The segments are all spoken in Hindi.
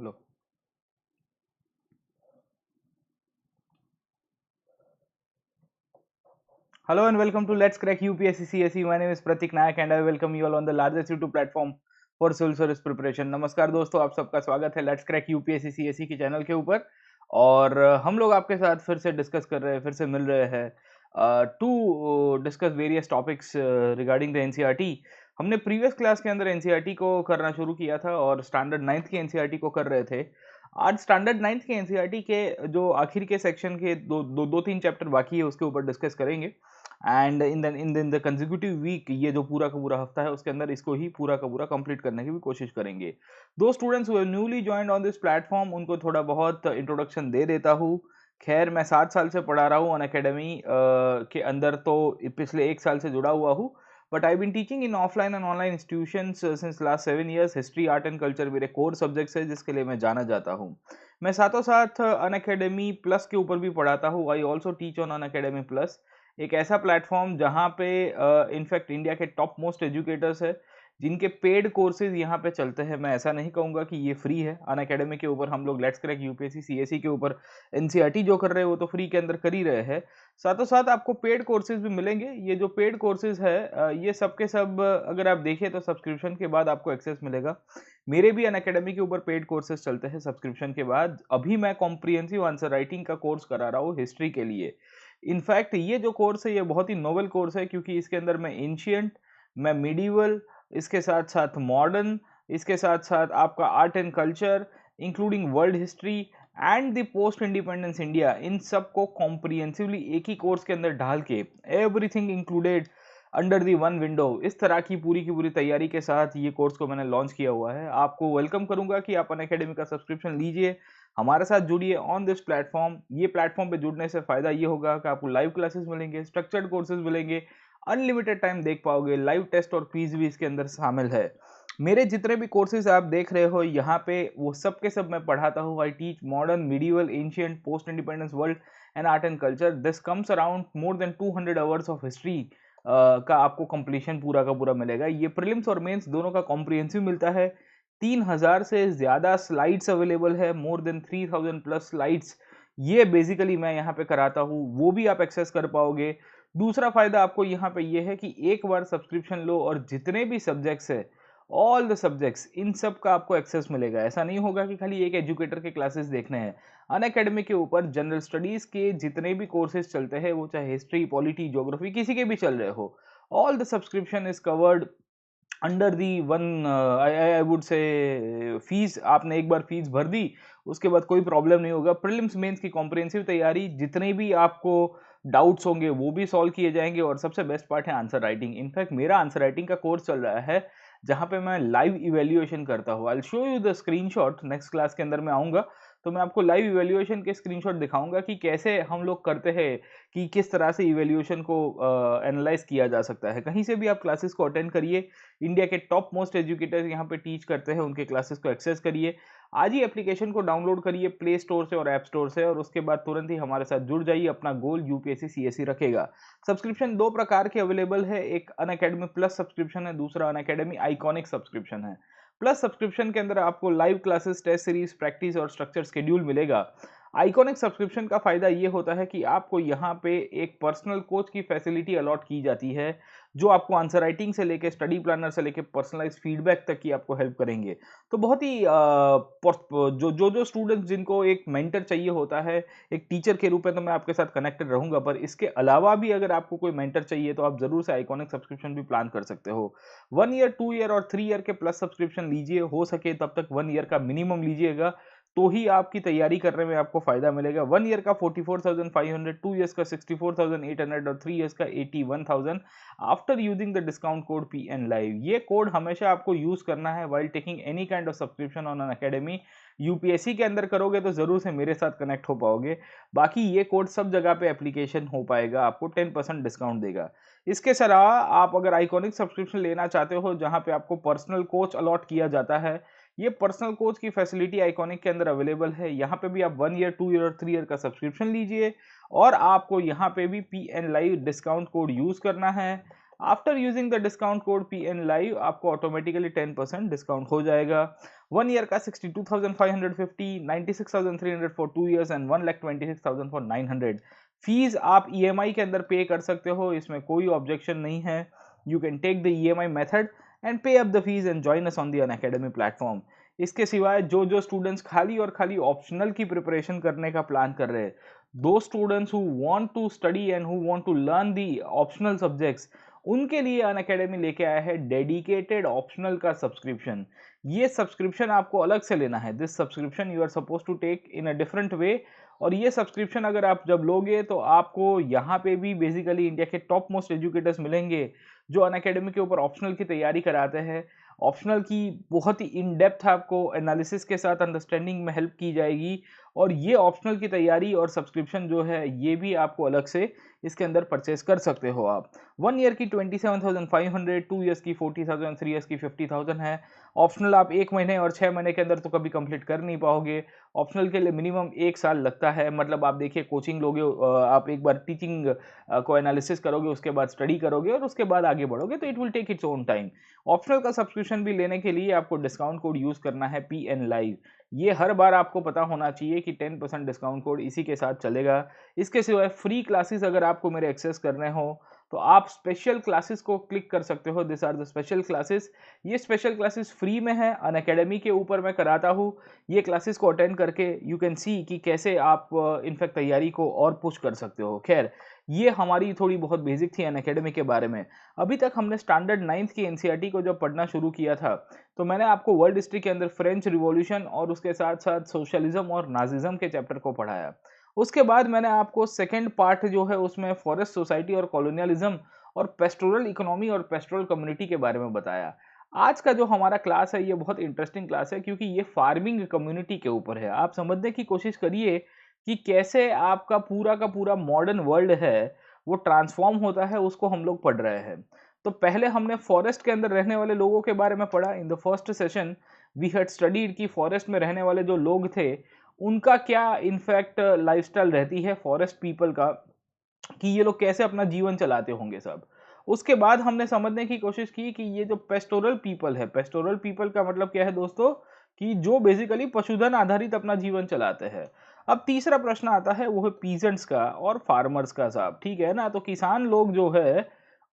Hello. Hello and welcome to Let's Crack UPSC CSE. My name is Pratik Nayak and I welcome you all on the largest YouTube platform for civil service preparation. नमस्कार दोस्तों, आप सबका स्वागत है लेट्स क्रैक यूपीएससी सीएसई की चैनल के ऊपर। और हम लोग आपके साथ फिर से डिस्कस कर रहे हैं, फिर से मिल रहे हैं to discuss various topics regarding the NCERT. हमने प्रीवियस क्लास के अंदर एनसीईआरटी को करना शुरू किया था और स्टैंडर्ड 9th की एनसीईआरटी को कर रहे थे। आज स्टैंडर्ड 9th के एनसीईआरटी के जो आखिर के सेक्शन के दो तीन चैप्टर बाकी है उसके ऊपर डिस्कस करेंगे। And in the consecutive week, ये जो पूरा का पूरा हफ्ता है उसके अंदर इसको ही पूरा का पूरा कंप्लीट करने की भी कोशिश करेंगे। दो students who newly joined on this platform, उनको थोड़ा बहुत इंट्रोडक्शन दे देता हूँ। खैर, मैं 7 साल से पढ़ा रहा हूँ अनअकैडमी के अंदर, तो पिछले 1 साल से जुड़ा हुआ हूँ। But I been teaching in offline and online institutions since last 7 years। History, art and culture मेरे कोर सब्जेक्ट्स है जिसके लिए मैं जाना जाता हूँ। मैं साथों साथ अनअकैडमी प्लस के ऊपर भी पढ़ाता हूँ। I also teach on Unacademy plus, एक ऐसा प्लेटफॉर्म जहाँ पे इनफैक्ट इंडिया के टॉप मोस्ट एजुकेटर्स है जिनके पेड कोर्सेज यहाँ पे चलते हैं। मैं ऐसा नहीं कहूँगा कि ये फ्री है। अनअकैडमी के ऊपर हम लोग लेट्स क्रैक यूपीएससी सीएसई के ऊपर एनसीईआरटी जो कर रहे हैं वो तो फ्री के अंदर कर ही रहे हैं, साथों साथ आपको पेड कोर्सेज भी मिलेंगे। ये जो पेड कोर्सेज है ये सब के सब अगर आप देखें तो सब्सक्रिप्शन के बाद आपको एक्सेस मिलेगा। मेरे भी अनअकैडमी के ऊपर पेड कोर्सेज चलते हैं सब्सक्रिप्शन के बाद। अभी मैं कॉम्प्रिहेंसिव आंसर राइटिंग का कोर्स करा रहा हूँ हिस्ट्री के लिए। इनफैक्ट ये जो कोर्स है ये बहुत ही नोवेल कोर्स है क्योंकि इसके अंदर मैं एंशियंट, मैं मिडीवल, इसके साथ साथ मॉडर्न, इसके साथ साथ आपका art and culture including world history and the post independence India, इन सब को कॉम्प्रिहेंसिवली एक ही कोर्स के अंदर ढाल के everything included under the one window, इस तरह की पूरी तैयारी के साथ ये कोर्स को मैंने लॉन्च किया हुआ है। आपको वेलकम करूंगा कि आप अनअकैडमी का सब्सक्रिप्शन लीजिए, हमारे साथ जुड़िए ऑन दिस प्लेटफॉर्म। ये प्लेटफॉर्म पे जुड़ने से फायदा ये होगा कि आपको लाइव क्लासेस मिलेंगे, स्ट्रक्चर्ड कोर्सेज मिलेंगे, अनलिमिटेड टाइम देख पाओगे, लाइव टेस्ट और क्विज भी इसके अंदर शामिल है। मेरे जितने भी कोर्सेज आप देख रहे हो यहाँ पे वो सब के सब मैं पढ़ाता हूँ। I teach modern, medieval, ancient, post independence world and art and culture. This comes around more than 200 hours of history का आपको कंप्लीशन पूरा का पूरा मिलेगा। ये प्रीलिम्स और मेंस दोनों का कॉम्प्रिहेंसिव मिलता है। 3000 से ज़्यादा स्लाइड्स अवेलेबल है, मोर देन 3000 प्लस स्लाइड्स। ये बेसिकली मैं यहाँ पे कराता हूँ, वो भी आप एक्सेस कर पाओगे। दूसरा फायदा आपको यहाँ पे ये है कि एक बार सब्सक्रिप्शन लो और जितने भी सब्जेक्ट्स है, ऑल द सब्जेक्ट्स, इन सब का आपको एक्सेस मिलेगा। ऐसा नहीं होगा कि खाली एक एजुकेटर के क्लासेस देखने हैं। अनअकैडमी के ऊपर जनरल स्टडीज के जितने भी कोर्सेज चलते हैं, वो चाहे हिस्ट्री, पॉलिटी, ज्योग्राफी, किसी के भी चल रहे हो, all the subscription is covered under the one. I would से फीस, आपने एक बार फीस भर दी उसके बाद कोई प्रॉब्लम नहीं होगा। प्रीलिम्स मेंस की कॉम्प्रिहेंसिव तैयारी, जितने भी आपको डाउट्स होंगे वो भी सॉल्व किए जाएंगे। और सबसे बेस्ट पार्ट है आंसर राइटिंग। इनफैक्ट मेरा आंसर राइटिंग का कोर्स चल रहा है जहाँ पे मैं लाइव इवेल्युएशन करता हूँ। I show you the screenshot, next class के अंदर मैं आऊँगा तो मैं आपको लाइव इवेल्युएशन के स्क्रीनशॉट दिखाऊंगा कि कैसे हम लोग करते हैं, कि किस तरह से इवेल्युएशन को एनालाइज किया जा सकता है। कहीं से भी आप क्लासेस को अटेंड करिए, इंडिया के टॉप मोस्ट एजुकेटर्स यहाँ पे टीच करते हैं, उनके क्लासेस को एक्सेस करिए। आज ही एप्लीकेशन को डाउनलोड करिए प्ले स्टोर से और ऐप स्टोर से, और उसके बाद तुरंत ही हमारे साथ जुड़ जाइए। अपना गोल यूपीएससी सीएसई रखेगा। सब्सक्रिप्शन दो प्रकार के अवेलेबल है, एक अनअकैडमी प्लस सब्सक्रिप्शन है, दूसरा अनअकैडमी आइकॉनिक सब्सक्रिप्शन है। प्लस सब्सक्रिप्शन के अंदर आपको live classes, test series, practice और स्ट्रक्चर शेड्यूल मिलेगा। आइकॉनिक सब्सक्रिप्शन का फायदा ये होता है कि आपको यहाँ पे एक पर्सनल कोच की फैसिलिटी अलॉट की जाती है, जो आपको आंसर राइटिंग से लेके स्टडी प्लानर से लेके पर्सनलाइज फीडबैक तक की आपको हेल्प करेंगे। तो बहुत ही जो स्टूडेंट्स जिनको एक मेंटर चाहिए होता है, एक टीचर के रूप में तो मैं आपके साथ कनेक्टेड रहूंगा, पर इसके अलावा भी अगर आपको कोई मेंटर चाहिए तो आप जरूर से आइकॉनिक सब्सक्रिप्शन भी प्लान कर सकते हो। 1 ईयर, 2 ईयर और 3 ईयर के प्लस सब्सक्रिप्शन लीजिए, हो सके तब तक 1 ईयर का मिनिमम लीजिएगा, तो ही आपकी तैयारी करने में आपको फायदा मिलेगा। 1 ईयर का 44,500, 2 ईयर्स का 64,800 और 3 ईयर्स का 81,000 after using the discount code PN live. ये कोड हमेशा आपको यूज करना है while taking any kind of subscription on an academy. UPSC के अंदर करोगे तो जरूर से मेरे साथ कनेक्ट हो पाओगे, बाकी ये कोड सब जगह पे एप्लीकेशन हो पाएगा, आपको 10% डिस्काउंट देगा। इसके अलावा आप अगर आइकॉनिक सब्सक्रिप्शन लेना चाहते हो जहां पे आपको पर्सनल कोच अलॉट किया जाता है, ये पर्सनल कोच की फैसिलिटी आइकॉनिक के अंदर अवेलेबल है। यहाँ पे भी आप 1 ईयर, 2 ईयर और 3 ईयर का सब्सक्रिप्शन लीजिए और आपको यहाँ पे भी PN live discount code use करना है। After using the discount code PN Live आपको ऑटोमेटिकली 10% डिस्काउंट हो जाएगा। 1 ईयर का 62,550, 96,300 for 2 years and 1,26,000 for 900। Fees आप EMI के अंदर पे कर सकते हो, इसमें कोई ऑब्जेक्शन नहीं है। You can take the EMI method and pay up the fees and join us on the Unacademy platform. इसके सिवाय जो स्टूडेंट्स खाली और खाली ऑप्शनल की प्रिपरेशन करने का प्लान कर रहे हैं, दो students who want to study and who want to learn the optional subjects, उनके लिए अनअकैडमी लेके आया है डेडिकेटेड ऑप्शनल का सब्सक्रिप्शन। ये सब्सक्रिप्शन आपको अलग से लेना है। This subscription you are supposed to take in a different way. और ये सब्सक्रिप्शन अगर आप जब लोगे तो आपको यहाँ पे भी बेसिकली इंडिया के टॉप मोस्ट एजुकेटर्स मिलेंगे जो अनअकैडमी के ऊपर ऑप्शनल की तैयारी कराते हैं। ऑप्शनल की बहुत ही इन डेप्थ आपको एनालिसिस के साथ अंडरस्टैंडिंग में हेल्प की जाएगी। और ये ऑप्शनल की तैयारी और सब्सक्रिप्शन जो है ये भी आपको अलग से इसके अंदर परचेस कर सकते हो आप। 1 ईयर की 27,500, 2 ईयर्स की 40,000, 3 ईयर्स की 50,000 है। ऑप्शनल आप 1 महीने और 6 महीने के अंदर तो कभी कंप्लीट कर नहीं पाओगे। ऑप्शनल के लिए मिनिमम 1 साल लगता है। मतलब आप देखिए कोचिंग लोगे, आप एक बार टीचिंग को एनालिसिस करोगे, उसके बाद स्टडी करोगे और उसके बाद आगे बढ़ोगे, तो it will take its own time. Optional का सब्सक्रिप्शन भी लेने के लिए आपको डिस्काउंट कोड यूज करना है PN Live। ये हर बार आपको पता होना चाहिए कि 10% डिस्काउंट कोड इसी के साथ चलेगा। इसके सिवाय फ्री क्लासेस अगर आपको मेरे एक्सेस करने हो तो आप स्पेशल क्लासेस को क्लिक कर सकते हो। This are the special classes. ये स्पेशल क्लासेस फ्री में है, अनअकैडमी के ऊपर मैं कराता हूँ। ये क्लासेस को अटेंड करके यू कैन सी कि कैसे आप इनफैक्ट तैयारी को और पुश कर सकते हो। खैर, ये हमारी थोड़ी बहुत बेसिक थी अनअकैडमी के बारे में। अभी तक हमने स्टैंडर्ड 9th की NCERT को जब पढ़ना शुरू किया था तो मैंने आपको वर्ल्ड हिस्ट्री के अंदर फ्रेंच रिवॉल्यूशन और उसके साथ साथ सोशलिज्म और नाजिज्म के चैप्टर को पढ़ाया। उसके बाद मैंने आपको सेकेंड पार्ट जो है उसमें फॉरेस्ट सोसाइटी और कॉलोनियलिज्म और पेस्टोरल इकोनॉमी और पेस्टोरल कम्युनिटी के बारे में बताया। आज का जो हमारा क्लास है ये बहुत इंटरेस्टिंग क्लास है क्योंकि ये फार्मिंग कम्युनिटी के ऊपर है। आप समझने की कोशिश करिए कि कैसे आपका का पूरा मॉडर्न वर्ल्ड है वो ट्रांसफॉर्म होता है, उसको हम लोग पढ़ रहे हैं। तो पहले हमने फॉरेस्ट के अंदर रहने वाले लोगों के बारे में पढ़ा। In the first session we had studied कि फॉरेस्ट में रहने वाले जो लोग थे उनका क्या इनफैक्ट लाइफस्टाइल रहती है फॉरेस्ट पीपल का, कि ये लोग कैसे अपना जीवन चलाते होंगे सब। उसके बाद हमने समझने की कोशिश की कि ये जो पेस्टोरल पीपल है, पेस्टोरल पीपल का मतलब क्या है दोस्तों, कि जो बेसिकली पशुधन आधारित अपना जीवन चलाते हैं। अब तीसरा प्रश्न आता है वो है पीजेंट्स का और फार्मर्स का साहब, ठीक है ना। तो किसान लोग जो है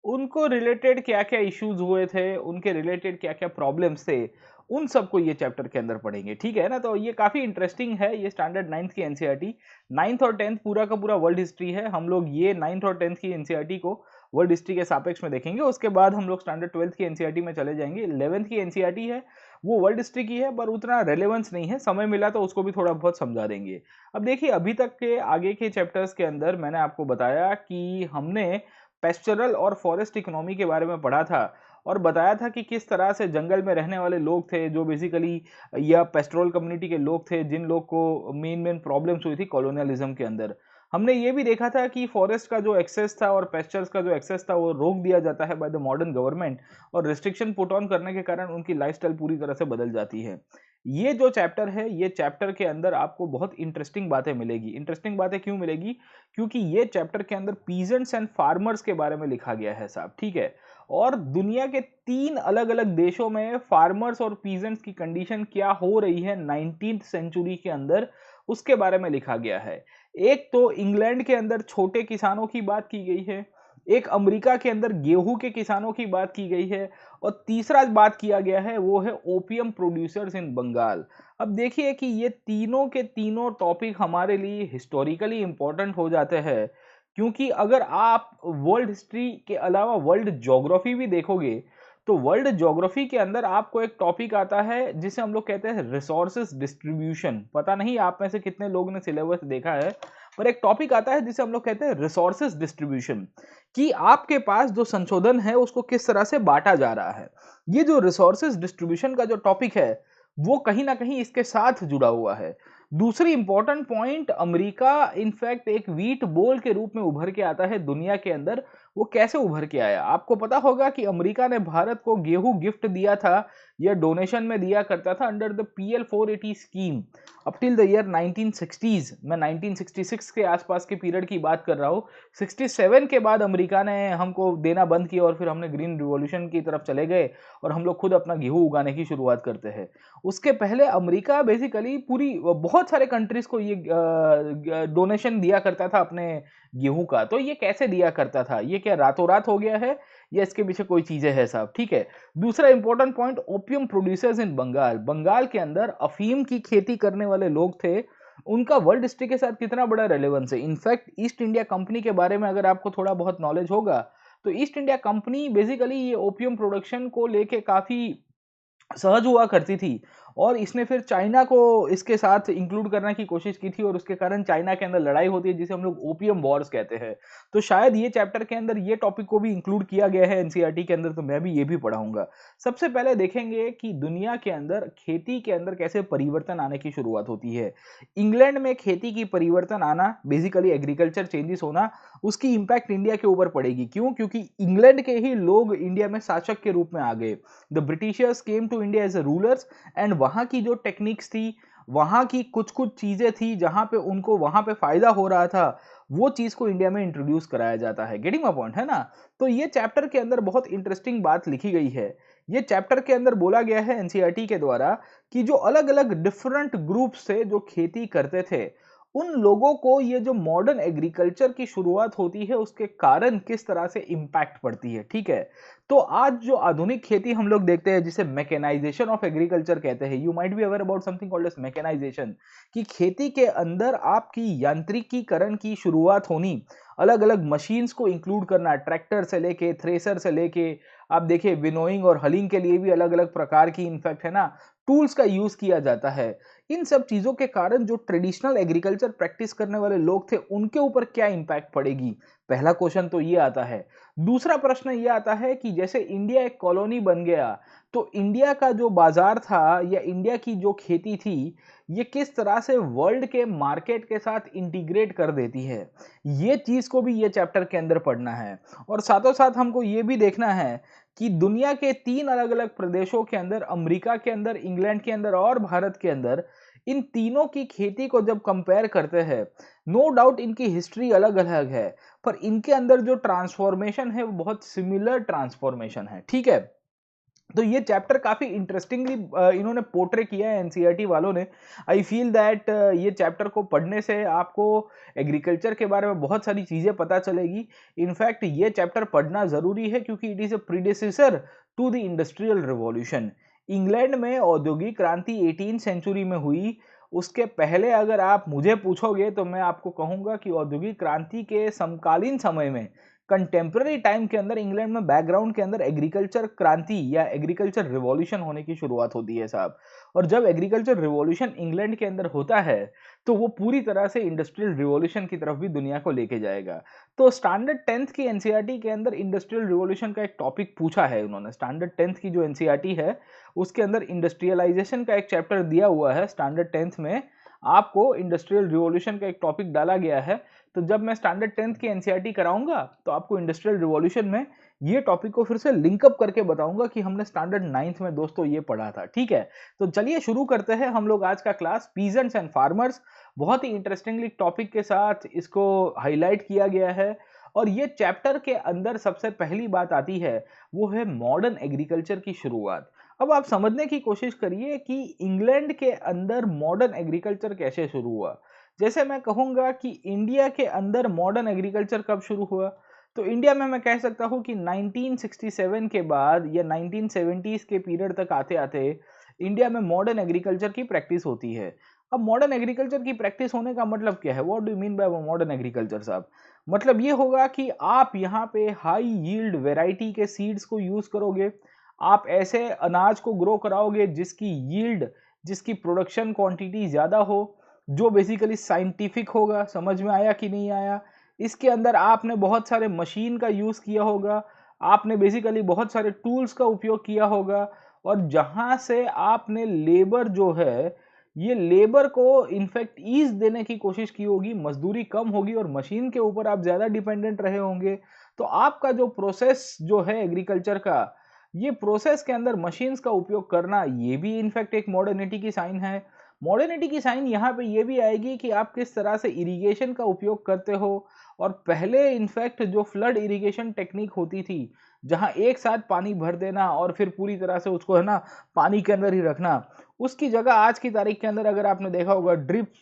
उनको रिलेटेड क्या क्या इश्यूज हुए थे, उनके रिलेटेड क्या क्या प्रॉब्लम्स थे, उन सबको ये चैप्टर के अंदर पढ़ेंगे, ठीक है ना। तो ये काफी इंटरेस्टिंग है। ये स्टैंडर्ड 9th की NCERT, 9th और 10th पूरा का पूरा वर्ल्ड हिस्ट्री है। हम लोग ये 9th और 10th की NCERT को वर्ल्ड हिस्ट्री के सापेक्ष में देखेंगे। उसके बाद हम लोग स्टैंडर्ड 12th की NCERT में चले जाएंगे। 11th की NCERT है वो वर्ल्ड हिस्ट्री की है पर उतना रेलेवेंस नहीं है, समय मिला तो उसको भी थोड़ा बहुत समझा देंगे। अब देखिए अभी तक के आगे के चैप्टर्स के अंदर मैंने आपको बताया कि हमने पेस्चरल और फॉरेस्ट इकोनॉमी के बारे में पढ़ा था और बताया था कि किस तरह से जंगल में रहने वाले लोग थे जो बेसिकली या पेस्टोरल कम्युनिटी के लोग थे जिन लोग को मेन प्रॉब्लम्स हुई थी कॉलोनियलिज्म के अंदर। हमने ये भी देखा था कि फॉरेस्ट का जो एक्सेस था और पेस्चर्स का जो एक्सेस था वो रोक दिया जाता है बाय द मॉडर्न गवर्नमेंट और रिस्ट्रिक्शन पुट ऑन करने के कारण उनकी लाइफस्टाइल पूरी तरह से बदल जाती है। ये जो चैप्टर है ये चैप्टर के अंदर आपको बहुत इंटरेस्टिंग बातें मिलेगी। इंटरेस्टिंग बातें क्यों मिलेगी, क्योंकि ये चैप्टर के अंदर पीजेंट्स एंड फार्मर्स के बारे में लिखा गया है साहब, ठीक है। और दुनिया के 3 अलग अलग देशों में फार्मर्स और पीजेंट्स की कंडीशन क्या हो रही है 19th सेंचुरी के अंदर, उसके बारे में लिखा गया है। एक तो इंग्लैंड के अंदर छोटे किसानों की बात की गई है, एक अमेरिका के अंदर गेहूं के किसानों की बात की गई है और तीसरा बात किया गया है वो है ओपियम प्रोड्यूसर्स इन बंगाल। अब देखिए कि ये तीनों के तीनों टॉपिक हमारे लिए हिस्टोरिकली इंपॉर्टेंट हो जाते हैं, क्योंकि अगर आप वर्ल्ड हिस्ट्री के अलावा वर्ल्ड ज्योग्राफी भी देखोगे तो वर्ल्ड ज्योग्राफी के अंदर आपको एक टॉपिक आता है जिसे हम लोग कहते हैं रिसोर्सेज डिस्ट्रीब्यूशन। पता नहीं आप में से कितने लोगों ने सिलेबस देखा है, पर एक टॉपिक आता है जिसे हम लोग कहते हैं रिसोर्सेज डिस्ट्रीब्यूशन, कि आपके पास जो संशोधन है उसको किस तरह से बांटा जा रहा है। ये जो रिसोर्सेज डिस्ट्रीब्यूशन का जो टॉपिक है वो कहीं ना कहीं इसके साथ जुड़ा हुआ है। दूसरी इंपॉर्टेंट पॉइंट, अमेरिका इनफैक्ट एक वीट बोल के रूप में उभर के आता है दुनिया के अंदर वो कैसे उभर के आया। आपको पता होगा कि अमेरिका ने भारत को गेहूं गिफ्ट दिया था या डोनेशन में दिया करता था under the PL 480 scheme up till the year 1960s। मैं 1966 के आसपास के पीरियड की बात कर रहा हूँ। 67 के बाद अमेरिका ने हमको देना बंद किया और फिर हमने ग्रीन रिवॉल्यूशन की तरफ चले गए और हम लोग खुद अपना गेहूं उगाने की शुरुआत करते हैं। उसके पहले अमेरिका बेसिकली पूरी बहुत सारे कंट्रीज को ये डोनेशन दिया करता था अपने गेहूं का। तो ये कैसे दिया करता था, ये क्या रातों रात हो गया है या इसके पीछे कोई चीजें है साहब? ठीक है। दूसरा important point, opium producers in Bengal. Bengal के अंदर अफीम की खेती करने वाले लोग थे, उनका वर्ल्ड हिस्ट्री के साथ कितना बड़ा रेलेवेंस है। इनफैक्ट ईस्ट इंडिया कंपनी के बारे में अगर आपको थोड़ा बहुत नॉलेज होगा तो ईस्ट इंडिया कंपनी बेसिकली ये ओपियम प्रोडक्शन को लेके काफी सहज हुआ करती थी और इसने फिर चाइना को इसके साथ इंक्लूड करने की कोशिश की थी और उसके कारण चाइना के अंदर लड़ाई होती है जिसे हम लोग ओपियम वॉर्स कहते हैं। तो शायद ये चैप्टर के अंदर ये टॉपिक को भी इंक्लूड किया गया है एनसीईआरटी के अंदर, तो मैं भी ये भी पढ़ाऊंगा। सबसे पहले देखेंगे कि दुनिया के अंदर खेती के अंदर कैसे परिवर्तन आने की शुरुआत होती है। इंग्लैंड में खेती की परिवर्तन आना, बेसिकली एग्रीकल्चर चेंजेस होना, उसकी इंपैक्ट इंडिया के ऊपर पड़ेगी। क्यों? क्योंकि इंग्लैंड के ही लोग इंडिया में शासक के रूप में आ गए। The Britishers came to India as a rulers and वहां की जो टेक्निक्स थी, वहां की कुछ कुछ चीजें थी जहां पे उनको वहां पे फायदा हो रहा था, वो चीज को इंडिया में इंट्रोड्यूस कराया जाता है। गेटिंग माय पॉइंट, है ना? तो ये चैप्टर के अंदर बहुत इंटरेस्टिंग बात लिखी गई है। ये चैप्टर के अंदर बोला गया है एनसीईआरटी के द्वारा कि जो अलग अलग डिफरेंट ग्रुप्स थे जो खेती करते थे, उन लोगों को ये जो मॉडर्न एग्रीकल्चर की शुरुआत होती है उसके कारण किस तरह से इंपैक्ट पड़ती है। ठीक है। तो आज जो आधुनिक खेती हम लोग देखते हैं जिसे मैकेनाइजेशन ऑफ एग्रीकल्चर कहते हैं, you might be aware about something called as mechanization, कि खेती के अंदर आपकी यांत्रिकीकरण की शुरुआत होनी, अलग अलग मशीन्स को इंक्लूड करना, ट्रैक्टर से लेके थ्रेसर से लेके आप देखिए विनोइंग और हलिंग के लिए भी अलग अलग प्रकार की इनफैक्ट है ना टूल्स का यूज किया जाता है। इन सब चीजों के कारण जो ट्रेडिशनल एग्रीकल्चर प्रैक्टिस करने वाले लोग थे उनके ऊपर क्या इंपैक्ट पड़ेगी, पहला क्वेश्चन तो ये आता है। दूसरा प्रश्न ये आता है कि जैसे इंडिया एक कॉलोनी बन गया तो इंडिया का जो बाजार था या इंडिया की जो खेती थी ये किस तरह से वर्ल्ड के मार्केट के साथ इंटीग्रेट कर देती है। ये चीज को भी ये चैप्टर के अंदर पढ़ना है। और साथों साथ हमको ये भी देखना है कि दुनिया के 3 अलग अलग प्रदेशों के अंदर, अमेरिका के अंदर, इंग्लैंड के अंदर और भारत के अंदर, इन तीनों की खेती को जब कंपेयर करते हैं, नो डाउट इनकी हिस्ट्री अलग अलग है पर इनके अंदर जो ट्रांसफॉर्मेशन है वो बहुत सिमिलर ट्रांसफॉर्मेशन है। ठीक है। तो ये चैप्टर काफी इंटरेस्टिंगली इन्होंने पोर्ट्रे किया है एनसीईआरटी वालों ने। आई फील दैट ये चैप्टर को पढ़ने से आपको एग्रीकल्चर के बारे में बहुत सारी चीजें पता चलेगी। इनफैक्ट ये चैप्टर पढ़ना जरूरी है क्योंकि it is a predecessor to the industrial revolution. England में औद्योगिक क्रांति 18 सेंचुरी में हुई। उसके पहले अगर आप मुझे पूछोगे तो मैं आपको कहूंगा कि औद्योगिक क्रांति के समकालीन समय में, कंटेम्प्रेरी टाइम के अंदर, इंग्लैंड में बैकग्राउंड के अंदर एग्रीकल्चर क्रांति या एग्रीकल्चर रिवॉल्यूशन होने की शुरुआत होती है साहब। और जब एग्रीकल्चर रिवॉल्यूशन इंग्लैंड के अंदर होता है तो वो पूरी तरह से इंडस्ट्रियल रिवॉल्यूशन की तरफ भी दुनिया को लेके जाएगा। तो स्टैंडर्ड 10th की एनसीईआरटी के अंदर इंडस्ट्रियल रिवॉल्यूशन का एक टॉपिक पूछा है उन्होंने। स्टैंडर्ड 10th की जो एनसीईआरटी है उसके अंदर इंडस्ट्रियलाइजेशन का एक चैप्टर दिया हुआ है। स्टैंडर्ड 10th में आपको इंडस्ट्रियल रिवॉल्यूशन का एक टॉपिक डाला गया है। तो जब मैं स्टैंडर्ड 10th की एनसीईआरटी कराऊंगा तो आपको इंडस्ट्रियल रिवॉल्यूशन में ये टॉपिक को फिर से लिंकअप करके बताऊंगा कि हमने स्टैंडर्ड 9th में दोस्तों ये पढ़ा था। ठीक है। तो चलिए शुरू करते हैं हम लोग आज का क्लास, पीजेंट्स एंड फार्मर्स। बहुत ही इंटरेस्टिंगली टॉपिक के साथ इसको हाईलाइट किया गया है। और ये चैप्टर के अंदर सबसे पहली बात आती है वो है मॉडर्न एग्रीकल्चर की शुरुआत। अब आप समझने की कोशिश करिए कि इंग्लैंड के अंदर मॉडर्न एग्रीकल्चर कैसे शुरू हुआ। जैसे मैं कहूंगा कि इंडिया के अंदर मॉडर्न एग्रीकल्चर कब शुरू हुआ, तो इंडिया में मैं कह सकता हूं कि 1967 के बाद या 1970s के पीरियड तक आते आते इंडिया में मॉडर्न एग्रीकल्चर की प्रैक्टिस होती है। अब मॉडर्न एग्रीकल्चर की प्रैक्टिस होने का मतलब क्या है? What do you mean by modern agriculture साहब? मतलब ये होगा कि आप यहाँ पे हाई यील्ड वेराइटी के सीड्स को यूज करोगे, आप ऐसे अनाज को ग्रो कराओगे जिसकी यील्ड, जिसकी प्रोडक्शन क्वांटिटी ज्यादा हो, जो बेसिकली साइंटिफिक होगा। समझ में आया कि नहीं आया? इसके अंदर आपने बहुत सारे मशीन का यूज किया होगा, आपने बेसिकली बहुत सारे टूल्स का उपयोग किया होगा, और जहां से आपने लेबर जो है, ये लेबर को इनफैक्ट ईज देने की कोशिश की होगी, मजदूरी कम होगी और मशीन के ऊपर आप ज्यादा डिपेंडेंट रहे होंगे। तो आपका जो प्रोसेस जो है एग्रीकल्चर का, ये प्रोसेस के अंदर मशीन्स का उपयोग करना, ये भी इनफैक्ट एक मॉडर्निटी की साइन है। मॉडर्निटी की साइन यहाँ पे ये भी आएगी कि आप किस तरह से इरिगेशन का उपयोग करते हो। और पहले इनफैक्ट जो फ्लड इरिगेशन टेक्निक होती थी, जहाँ एक साथ पानी भर देना और फिर पूरी तरह से उसको है ना पानी के अंदर ही रखना, उसकी जगह आज की तारीख के अंदर अगर आपने देखा होगा ड्रिप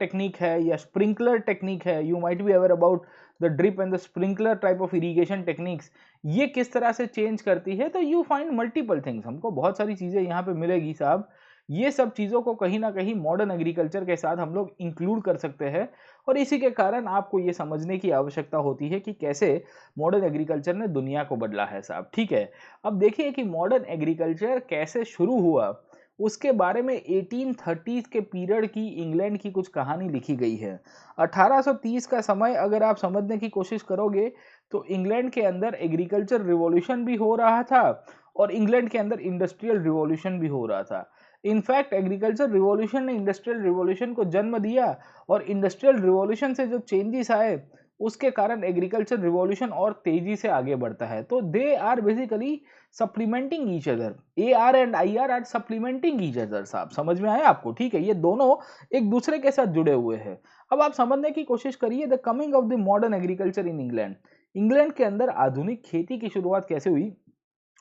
टेक्निक है या स्प्रिंकलर टेक्निक है, you might be aware about the drip and the sprinkler type of irrigation techniques, ये किस तरह से चेंज करती है। तो यू फाइंड मल्टीपल थिंग्स, हमको बहुत सारी चीज़ें यहाँ पे मिलेगी साहब। ये सब चीज़ों को कहीं ना कहीं मॉडर्न एग्रीकल्चर के साथ हम लोग इंक्लूड कर सकते हैं, और इसी के कारण आपको ये समझने की आवश्यकता होती है कि कैसे मॉडर्न एग्रीकल्चर ने दुनिया को बदला है साहब। ठीक है, अब देखिए कि मॉडर्न एग्रीकल्चर कैसे शुरू हुआ, उसके बारे में 1830 के पीरियड की इंग्लैंड की कुछ कहानी लिखी गई है। 1830 का समय अगर आप समझने की कोशिश करोगे तो इंग्लैंड के अंदर एग्रीकल्चर रिवॉल्यूशन भी हो रहा था और इंग्लैंड के अंदर इंडस्ट्रियल रिवॉल्यूशन भी हो रहा था। इनफैक्ट एग्रीकल्चर रिवॉल्यूशन ने इंडस्ट्रियल रिवॉल्यूशन को जन्म दिया, और इंडस्ट्रियल रिवॉल्यूशन से जो चेंजेस आए उसके कारण एग्रीकल्चर रिवॉल्यूशन और तेजी से आगे बढ़ता है। तो they are basically supplementing each other, A R and I R supplementing each other साहब, समझ में आया आपको? ठीक है, ये दोनों एक दूसरे के साथ जुड़े हुए हैं। अब आप समझने की कोशिश करिए the coming of the modern agriculture in England. England के अंदर आधुनिक खेती की शुरुआत कैसे हुई,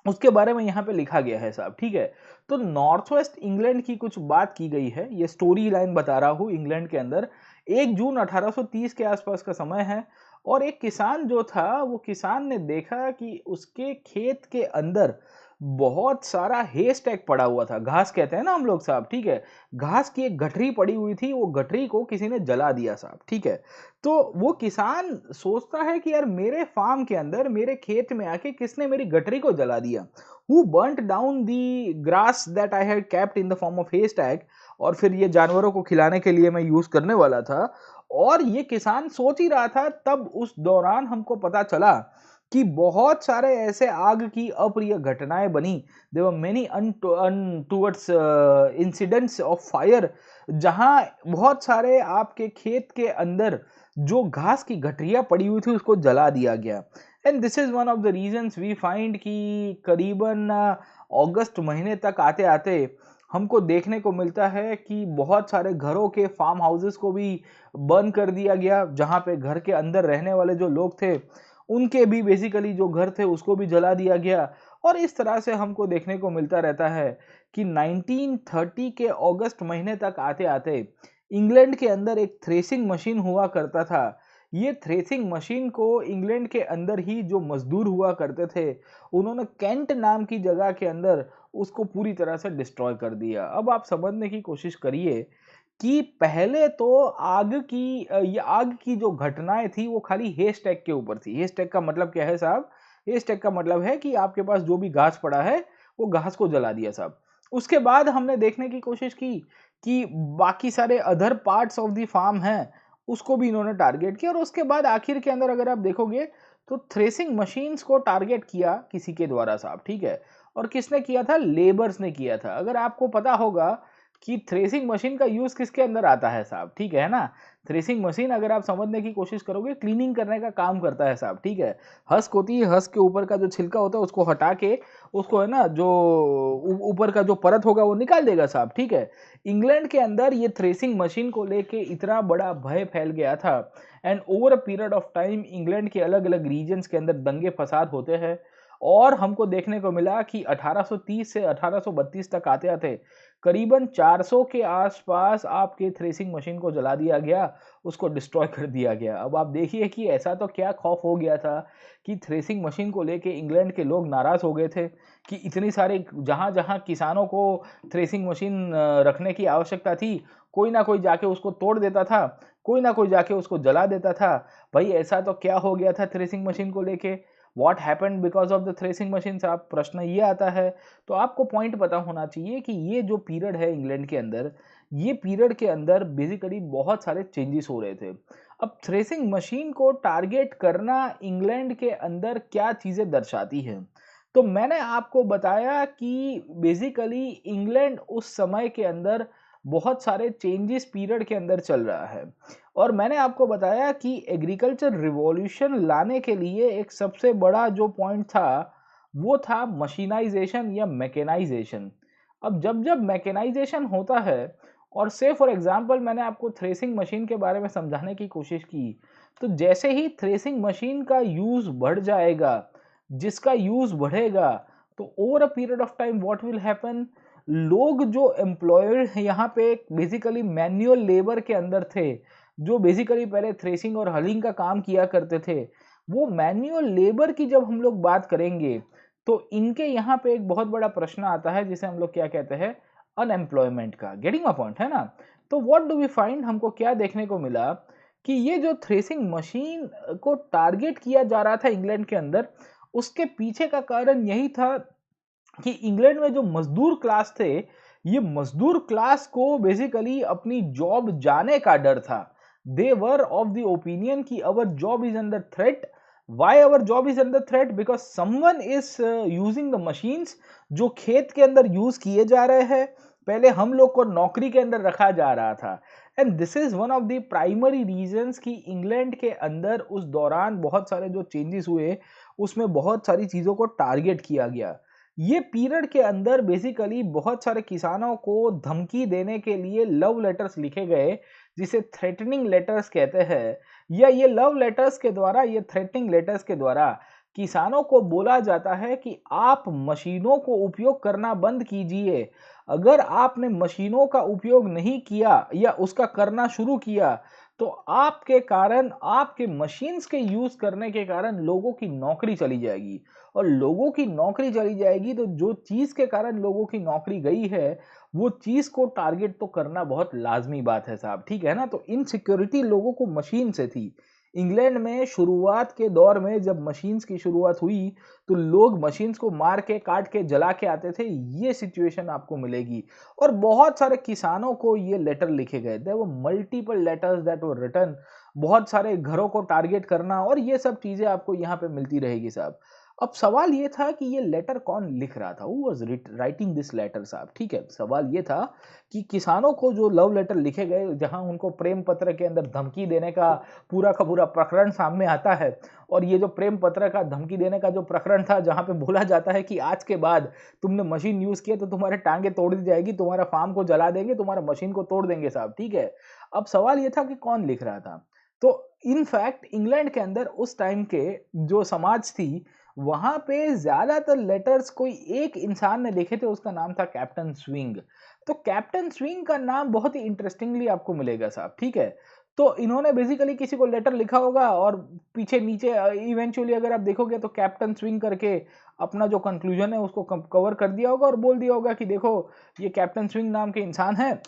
उसके बारे में यहाँ पे लिखा गया है साहब। ठीक है, तो नॉर्थ वेस्ट इंग्लैंड की कुछ बात की गई है, ये स्टोरी लाइन बता रहा हूँ। इंग्लैंड के अंदर 1 जून 1830 के आसपास का समय है, और एक किसान जो था, वो किसान ने देखा कि उसके खेत के अंदर बहुत सारा हे स्टैक पड़ा हुआ था, घास कहते हैं ना हम लोग साहब। ठीक है, घास की एक गठरी पड़ी हुई थी, वो गठरी को किसी ने जला दिया साहब। ठीक है, तो वो किसान सोचता है कि यार मेरे फार्म के अंदर, मेरे खेत में आके किसने मेरी गठरी को जला दिया। Who burnt down the grass that I had kept in the form of haystack, और फिर ये जानवरों को खिलाने के लिए मैं यूज करने वाला था। और ये किसान सोच ही रहा था, तब उस दौरान हमको पता चला कि बहुत सारे ऐसे आग की अप्रिय घटनाएं बनी। There were many untoward incidents of fire, जहां बहुत सारे आपके खेत के अंदर जो घास की गठरियां पड़ी हुई थी उसको जला दिया गया। And this is one of the reasons we find कि करीबन अगस्त महीने तक आते आते हमको देखने को मिलता है कि बहुत सारे घरों के फार्म हाउसेस को भी बर्न कर दिया गया, जहां पे घर के अंदर रहने वाले जो लोग थे उनके भी बेसिकली जो घर थे उसको भी जला दिया गया। और इस तरह से हमको देखने को मिलता रहता है कि 1930 के अगस्त महीने तक आते आते इंग्लैंड के अंदर एक थ्रेसिंग मशीन हुआ करता था। ये थ्रेसिंग मशीन को इंग्लैंड के अंदर ही जो मजदूर हुआ करते थे, उन्होंने कैंट नाम की जगह के अंदर उसको पूरी तरह से डिस्ट्रॉय कर दिया। अब आप समझने की कोशिश करिए कि पहले तो ये आग की जो घटनाएं थी वो खाली हेस्टैक के ऊपर थी। हेस्टैक का मतलब क्या है साहब? हेस्टैक का मतलब है कि आपके पास जो भी घास पड़ा है वो घास को जला दिया साहब। उसके बाद हमने देखने की कोशिश की कि बाकी सारे other parts of the farm हैं, उसको भी इन्होंने टारगेट किया। और उसके बाद आखिर के अंदर अगर आप देखोगे तो थ्रेसिंग मशीन्स को टारगेट किया किसी के द्वारा साहब। ठीक है, और किसने किया था? लेबर्स ने किया था। अगर आपको पता होगा कि थ्रेसिंग मशीन का यूज किसके अंदर आता है साहब, ठीक है ना? थ्रेसिंग मशीन अगर आप समझने की कोशिश करोगे, क्लीनिंग करने का काम करता है साहब। ठीक है, हस्क होती है, हस्क के ऊपर का जो छिलका होता है उसको हटा के उसको है ना जो ऊपर का जो परत होगा वो निकाल देगा साहब। ठीक है, इंग्लैंड के अंदर ये थ्रेसिंग मशीन को लेके इतना बड़ा भय फैल गया था, and over a period of time England के अलग अलग रीजन्स के अंदर दंगे फसाद होते हैं। और हमको देखने को मिला कि 1830 से 1832 तक आते आते करीबन 400 के आसपास आपके थ्रेसिंग मशीन को जला दिया गया, उसको डिस्ट्रॉय कर दिया गया। अब आप देखिए कि ऐसा तो क्या खौफ हो गया था कि थ्रेसिंग मशीन को लेके इंग्लैंड के लोग नाराज हो गए थे कि इतनी सारे जहां जहां किसानों को थ्रेसिंग मशीन रखने की आवश्यकता थी, कोई ना कोई जाके उसको तोड़ देता था, कोई ना कोई जाके उसको जला देता था। भाई ऐसा तो क्या हो गया था थ्रेसिंग मशीन को लेके? What happened because of the threshing machine साहब? प्रश्न ये आता है। तो आपको पॉइंट पता होना चाहिए कि ये जो पीरियड है इंग्लैंड के अंदर, ये पीरियड के अंदर बेसिकली बहुत सारे चेंजेस हो रहे थे। अब थ्रेसिंग मशीन को टारगेट करना इंग्लैंड के अंदर क्या चीजें दर्शाती है, तो मैंने आपको बताया कि बेसिकली इंग्लैंड उस समय के अंदर बहुत सारे चेंजेस पीरियड के अंदर चल रहा है। और मैंने आपको बताया कि एग्रीकल्चर रिवॉल्यूशन लाने के लिए एक सबसे बड़ा जो पॉइंट था, वो था मशीनाइजेशन या मैकेनाइजेशन। अब जब-जब मैकेनाइजेशन होता है और से फॉर एग्ज़ाम्पल मैंने आपको थ्रेसिंग मशीन के बारे में समझाने की कोशिश की, तो जैसे ही थ्रेसिंग मशीन का यूज़ बढ़ जाएगा, जिसका यूज़ बढ़ेगा, तो over a period of time what will happen, लोग जो एम्प्लॉयड यहाँ पे बेसिकली मैन्युअल लेबर के अंदर थे, जो बेसिकली पहले थ्रेसिंग और हलिंग का काम किया करते थे, वो मैन्युअल लेबर की जब हम लोग बात करेंगे, तो इनके यहाँ पे एक बहुत बड़ा प्रश्न आता है जिसे हम लोग क्या कहते हैं, अनएम्प्लॉयमेंट का। गेटिंग माय पॉइंट, है ना? तो व्हाट डू वी फाइंड, हमको क्या देखने को मिला कि ये जो थ्रेसिंग मशीन को टारगेट किया जा रहा था इंग्लैंड के अंदर, उसके पीछे का कारण यही था कि इंग्लैंड में जो मजदूर क्लास थे, ये मजदूर क्लास को बेसिकली अपनी जॉब जाने का डर था। They were of the opinion कि our job is under threat. Why our job is under threat? Because someone is using the machines जो खेत के अंदर यूज किए जा रहे हैं। पहले हम लोग को नौकरी के अंदर रखा जा रहा था, and this is one of the primary reasons कि इंग्लैंड के अंदर उस दौरान बहुत सारे जो चेंजेस हुए, उसमें बहुत सारी चीज़ों को टारगेट किया गया। ये पीरियड के अंदर बेसिकली बहुत सारे किसानों को धमकी देने के लिए लव लेटर्स लिखे गए, जिसे थ्रेटनिंग लेटर्स कहते हैं। या ये लव लेटर्स के द्वारा, ये थ्रेटनिंग लेटर्स के द्वारा किसानों को बोला जाता है कि आप मशीनों को उपयोग करना बंद कीजिए। अगर आपने मशीनों का उपयोग नहीं किया या उसका करना शुरू किया, तो आपके कारण, आपके मशीन्स के यूज़ करने के कारण लोगों की नौकरी चली जाएगी। और लोगों की नौकरी चली जाएगी, तो जो चीज़ के कारण लोगों की नौकरी गई है, वो चीज़ को टारगेट तो करना बहुत लाज़मी बात है साहब, ठीक है ना? तो इनसिक्योरिटी लोगों को मशीन से थी। इंग्लैंड में शुरुआत के दौर में जब मशीन्स की शुरुआत हुई, तो लोग मशीन्स को मार के, काट के, जला के आते थे, ये सिचुएशन आपको मिलेगी। और बहुत सारे किसानों को ये लेटर लिखे गए, there were multiple letters that were written. बहुत सारे घरों को टारगेट करना और ये सब चीज़ें आपको यहाँ पे मिलती रहेगी साहब। अब सवाल ये था कि ये लेटर कौन लिख रहा था? हू वाज़ राइटिंग दिस लेटर साहब, ठीक है? सवाल ये था कि किसानों को जो लव लेटर लिखे गए, जहाँ उनको प्रेम पत्र के अंदर धमकी देने का पूरा प्रकरण सामने आता है। और ये जो प्रेम पत्र का धमकी देने का जो प्रकरण था, जहाँ पे बोला जाता है कि आज के बाद तुमने मशीन यूज़ किया तो तुम्हारे टाँगें तोड़ दी जाएगी, तुम्हारा फार्म को जला देंगे, तुम्हारा मशीन को तोड़ देंगे साहब, ठीक है? अब सवाल ये था कि कौन लिख रहा था? तो इन फैक्ट इंग्लैंड के अंदर उस टाइम के जो समाज थी, वहाँ पे ज़्यादातर लेटर्स कोई एक इंसान ने लिखे थे, उसका नाम था कैप्टन स्विंग। तो कैप्टन स्विंग का नाम बहुत ही इंटरेस्टिंगली आपको मिलेगा साहब, ठीक है? तो इन्होंने बेसिकली किसी को लेटर लिखा होगा और पीछे नीचे इवेंचुअली अगर आप देखोगे तो कैप्टन स्विंग करके अपना जो कंक्लूजन है उसको कवर कर दिया होगा और बोल दिया होगा कि देखो, ये कैप्टन स्विंग नाम के इंसान है,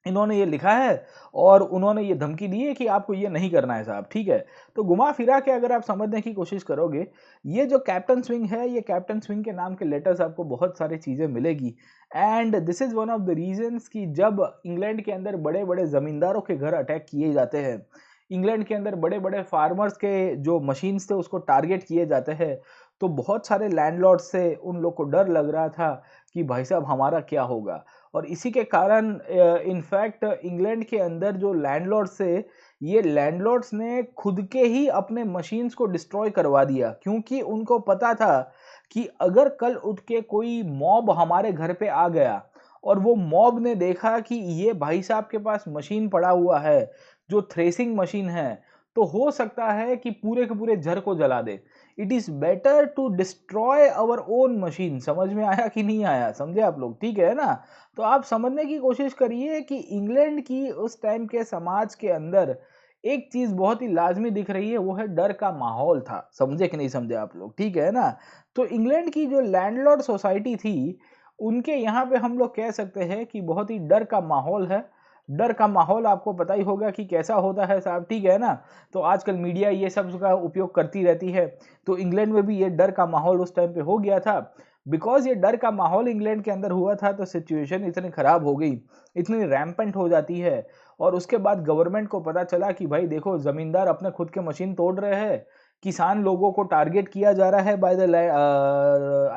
इन्होंने ये लिखा है और उन्होंने ये धमकी दी है कि आपको ये नहीं करना है साहब, ठीक है? तो घुमा-फिरा के अगर आप समझने की कोशिश करोगे, ये जो कैप्टन स्विंग है, ये कैप्टन स्विंग के नाम के लेटर्स आपको बहुत सारी चीज़ें मिलेगी। And this is one of the reasons कि जब इंग्लैंड के अंदर बड़े-बड़े ज़मींदारों के घर अटैक किए जाते हैं, इंग्लैंड के अंदर बड़े-बड़े फार्मर्स के जो मशीन्स थे उसको टारगेट किए जाते हैं, तो बहुत सारे लैंडलॉर्ड्स से उन लोग को डर लग रहा था कि भाई साहब हमारा क्या होगा? और इसी के कारण इनफैक्ट इंग्लैंड के अंदर जो लैंडलॉर्ड्स थे, ये लैंडलॉर्ड्स ने खुद के ही अपने मशीन्स को डिस्ट्रॉय करवा दिया, क्योंकि उनको पता था कि अगर कल उठ के कोई मॉब हमारे घर पे आ गया और वो मॉब ने देखा कि ये भाई साहब के पास मशीन पड़ा हुआ है, जो थ्रेसिंग मशीन है, तो हो सकता है कि पूरे के पूरे घर को जला दे। It is better to destroy our own machine. समझ में आया कि नहीं आया? समझे आप लोग? ठीक है ना? तो आप समझने की कोशिश करिए कि इंग्लैंड की उस टाइम के समाज के अंदर एक चीज़ बहुत ही लाज़मी दिख रही है, वो है डर का माहौल था। समझे कि नहीं समझे आप लोग? ठीक है ना? तो इंग्लैंड की जो लैंडलॉर्ड सोसाइटी थी, उनके यहाँ पे हम लोग कह सकते हैं कि बहुत ही डर का माहौल है। डर का माहौल आपको पता ही होगा कि कैसा होता है साहब, ठीक है ना? तो आजकल मीडिया ये सब का उपयोग करती रहती है। तो इंग्लैंड में भी ये डर का माहौल उस टाइम पे हो गया था। बिकॉज़ ये डर का माहौल इंग्लैंड के अंदर हुआ था, तो सिचुएशन इतनी खराब हो गई, इतनी रैम्पेंट हो जाती है। और उसके बाद गवर्नमेंट को पता चला कि भाई देखो, ज़मींदार अपने खुद के मशीन तोड़ रहे हैं, किसान लोगों को टारगेट किया जा रहा है बाय द